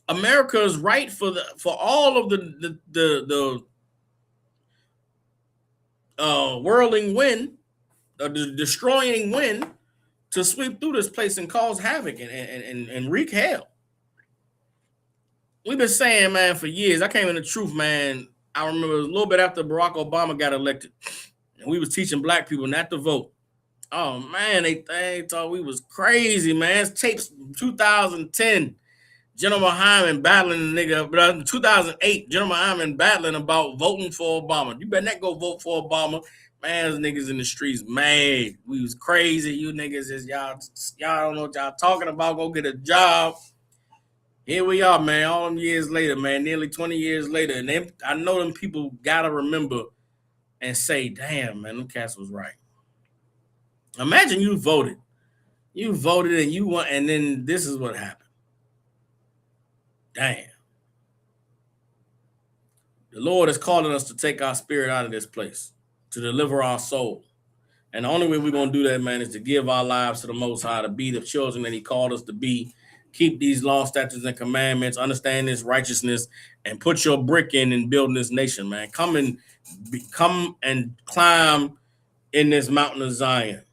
America is right for all of the whirling wind, the destroying wind, to sweep through this place and cause havoc and wreak hell. We've been saying, man, for years. I came in the truth, man. I remember a little bit after Barack Obama got elected, and we was teaching black people not to vote. Oh, man, they thought we was crazy, man. It's tapes 2010. General Hyman battling the nigga, but in 2008, General Hyman battling about voting for Obama. You better not go vote for Obama. Man, those niggas in the streets mad. We was crazy. You niggas is y'all don't know what y'all talking about. Go get a job. Here we are, man, all them years later, man, nearly 20 years later. And I know them people got to remember and say, damn, man, them cats was right. Imagine you voted. You voted and you won, and then this is what happened. Damn. The Lord is calling us to take our spirit out of this place, to deliver our soul. And the only way we're going to do that, man, is to give our lives to the Most High, to be the children that He called us to be, keep these law, statutes, and commandments, understand this righteousness, and put your brick in building this nation, man. Come and climb in this mountain of Zion.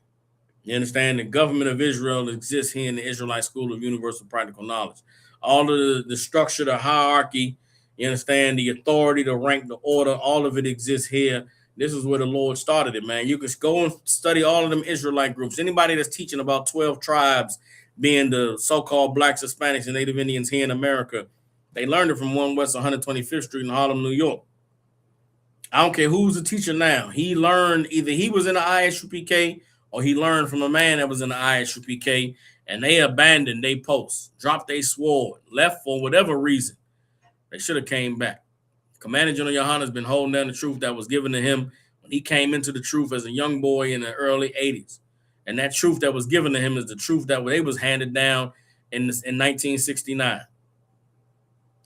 You understand? The government of Israel exists here in the Israelite School of Universal Practical Knowledge. All of the structure, the hierarchy, you understand, the authority, the rank, the order, all of it exists here. This is where the Lord started it, man. You can go and study all of them Israelite groups. Anybody that's teaching about 12 tribes, being the so-called blacks, Hispanics, and Native Indians here in America. They learned it from 1 West 125th Street in Harlem, New York. I don't care who's the teacher now. He learned, either he was in the ISUPK or he learned from a man that was in the ISUPK, and they abandoned their posts, dropped their sword, left for whatever reason. They should have came back. Commander General Yohana has been holding down the truth that was given to him when he came into the truth as a young boy in the early 80s. And that truth that was given to him is the truth that they was handed down in 1969.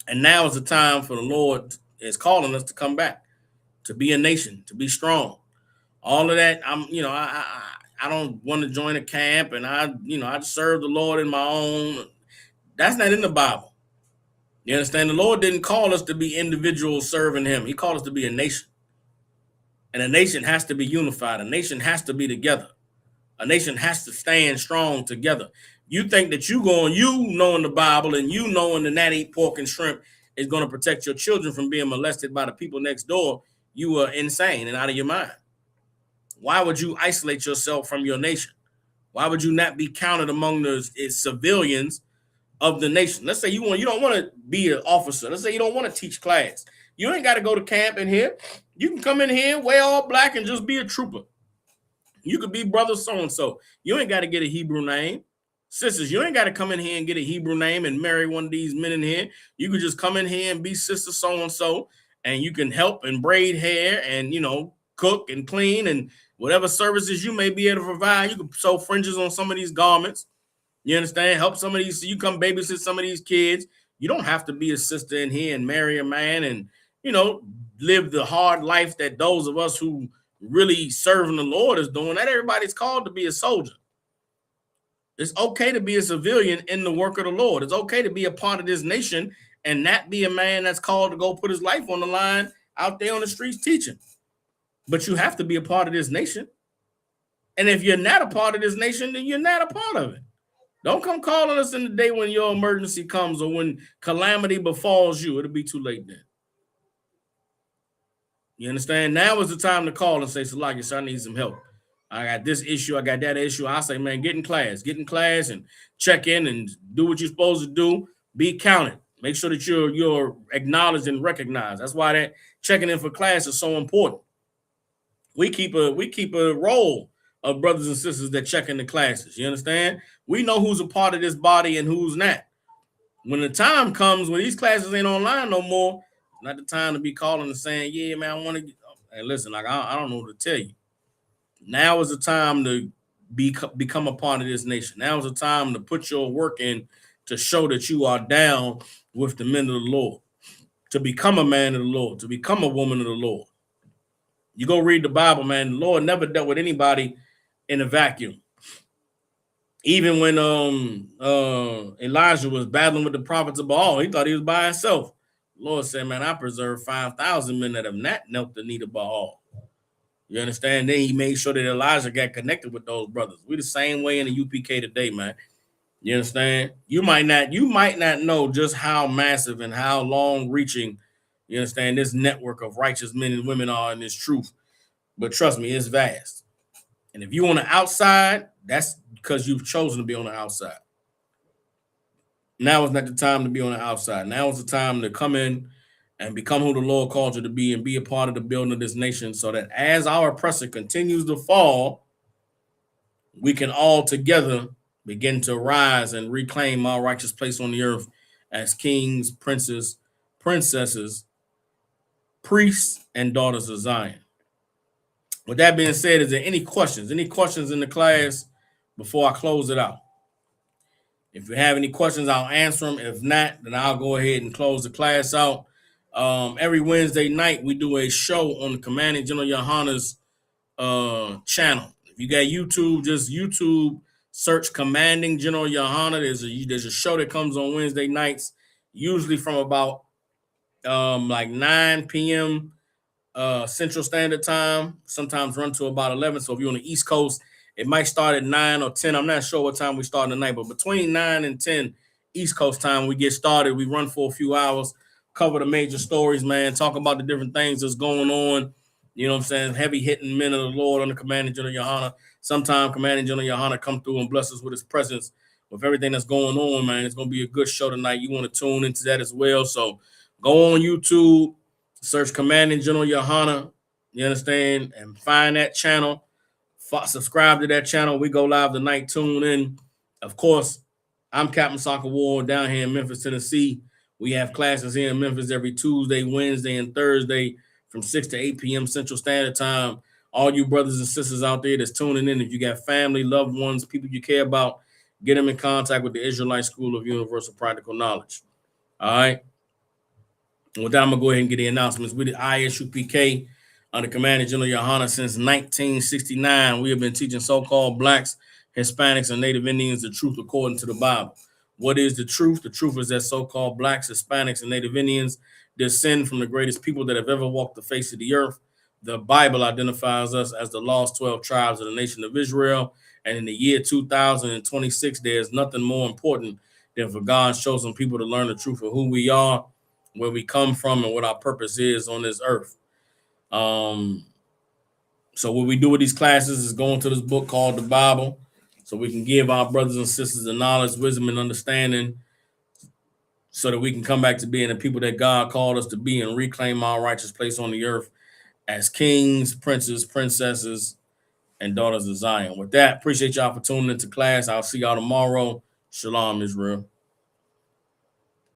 And now is the time for the Lord is calling us to come back, to be a nation, to be strong. All of that, I don't want to join a camp, and I serve the Lord in my own. That's not in the Bible. You understand? The Lord didn't call us to be individuals serving him. He called us to be a nation. And a nation has to be unified. A nation has to be together. A nation has to stand strong together. You think that you knowing the Bible and you knowing the natty pork and shrimp is going to protect your children from being molested by the people next door, you are insane and out of your mind. Why would you isolate yourself from your nation? Why would you not be counted among the civilians of the nation? Let's say you don't want to be an officer. Let's say you don't want to teach class. You ain't got to go to camp in here. You can come in here, wear all black, and just be a trooper. You could be brother so-and-so. You ain't got to get a Hebrew name. Sisters, you ain't got to come in here and get a Hebrew name and marry one of these men in here. You could just come in here and be sister so-and-so, and you can help and braid hair and, cook and clean and whatever services you may be able to provide. You can sew fringes on some of these garments. You understand? Help some of these. So you come babysit some of these kids. You don't have to be a sister in here and marry a man and, live the hard life that those of us who really serving the Lord is doing. Not everybody's called to be a soldier. It's okay to be a civilian in the work of the Lord. It's okay to be a part of this nation and not be a man that's called to go put his life on the line out there on the streets teaching. But you have to be a part of this nation. And if you're not a part of this nation, then you're not a part of it. Don't come calling us in the day when your emergency comes or when calamity befalls you. It'll be too late then. You understand? Now is the time to call and say, Salaki, sir, I need some help. I got this issue. I got that issue. I say, man, get in class and check in and do what you're supposed to do. Be counted. Make sure that you're acknowledged and recognized. That's why that checking in for class is so important. We keep a roll of brothers and sisters that check in the classes. You understand? We know who's a part of this body and who's not. When the time comes when these classes ain't online no more, it's not the time to be calling and saying, yeah, man, I want to get. Hey, listen, I don't know what to tell you. Now is the time to become a part of this nation. Now is the time to put your work in to show that you are down with the men of the Lord, to become a man of the Lord, to become a woman of the Lord. You go read the Bible, man. The Lord never dealt with anybody in a vacuum. Even when Elijah was battling with the prophets of Baal, he thought he was by himself. The Lord said, man, I preserved 5,000 men that have not knelt the knee to Baal. You understand? Then he made sure that Elijah got connected with those brothers. We're the same way in the UPK today, man. You understand? You might not know just how massive and how long-reaching, you understand, this network of righteous men and women are in this truth. But trust me, it's vast. And if you're on the outside, that's because you've chosen to be on the outside. Now is not the time to be on the outside. Now is the time to come in and become who the Lord called you to be and be a part of the building of this nation so that as our oppressor continues to fall, we can all together begin to rise and reclaim our righteous place on the earth as kings, princes, princesses, priests, and daughters of Zion. With that being said, is there any questions? Any questions in the class before I close it out? If you have any questions, I'll answer them. If not, then I'll go ahead and close the class out. Every Wednesday night, we do a show on the Commanding General Yohana's channel. If you got YouTube, just YouTube search Commanding General Yohana. There's a show that comes on Wednesday nights, usually from about like 9 p.m. Central Standard Time. Sometimes run to about 11. So if you're on the East Coast, it might start at 9 or 10. I'm not sure what time we start tonight, but between 9 and 10 East Coast time, we get started. We run for a few hours, cover the major stories, man, talk about the different things that's going on. You know what I'm saying? Heavy hitting men of the Lord on the Commanding General Yohana. Sometimes Commanding General Yohana come through and bless us with his presence with everything that's going on, man. It's going to be a good show tonight. You want to tune into that as well. So go on YouTube, search Commanding General Yohana, you understand, and find that channel. Subscribe to that channel. We go live tonight. Tune in. Of course, I'm Captain Soccer War down here in Memphis, Tennessee. We have classes here in Memphis every Tuesday, Wednesday, and Thursday from 6 to 8 p.m. Central Standard Time. All you brothers and sisters out there that's tuning in, if you got family, loved ones, people you care about, get them in contact with the Israelite School of Universal Practical Knowledge. All right? And with that, I'm going to go ahead and get the announcements. With the ISUPK under Commander General Yohana since 1969, we have been teaching so-called blacks, Hispanics, and Native Indians the truth according to the Bible. What is the truth? The truth is that so-called blacks, Hispanics, and Native Indians descend from the greatest people that have ever walked the face of the earth. The Bible identifies us as the lost 12 tribes of the nation of Israel. And in the year 2026, there's nothing more important than for God's chosen people to learn the truth of who we are, where we come from, and what our purpose is on this earth. So what we do with these classes is go into this book called the Bible, so we can give our brothers and sisters the knowledge, wisdom, and understanding, so that we can come back to being the people that God called us to be and reclaim our righteous place on the earth as kings, princes, princesses, and daughters of Zion. With that, appreciate y'all for tuning into class. I'll see y'all tomorrow. Shalom, Israel.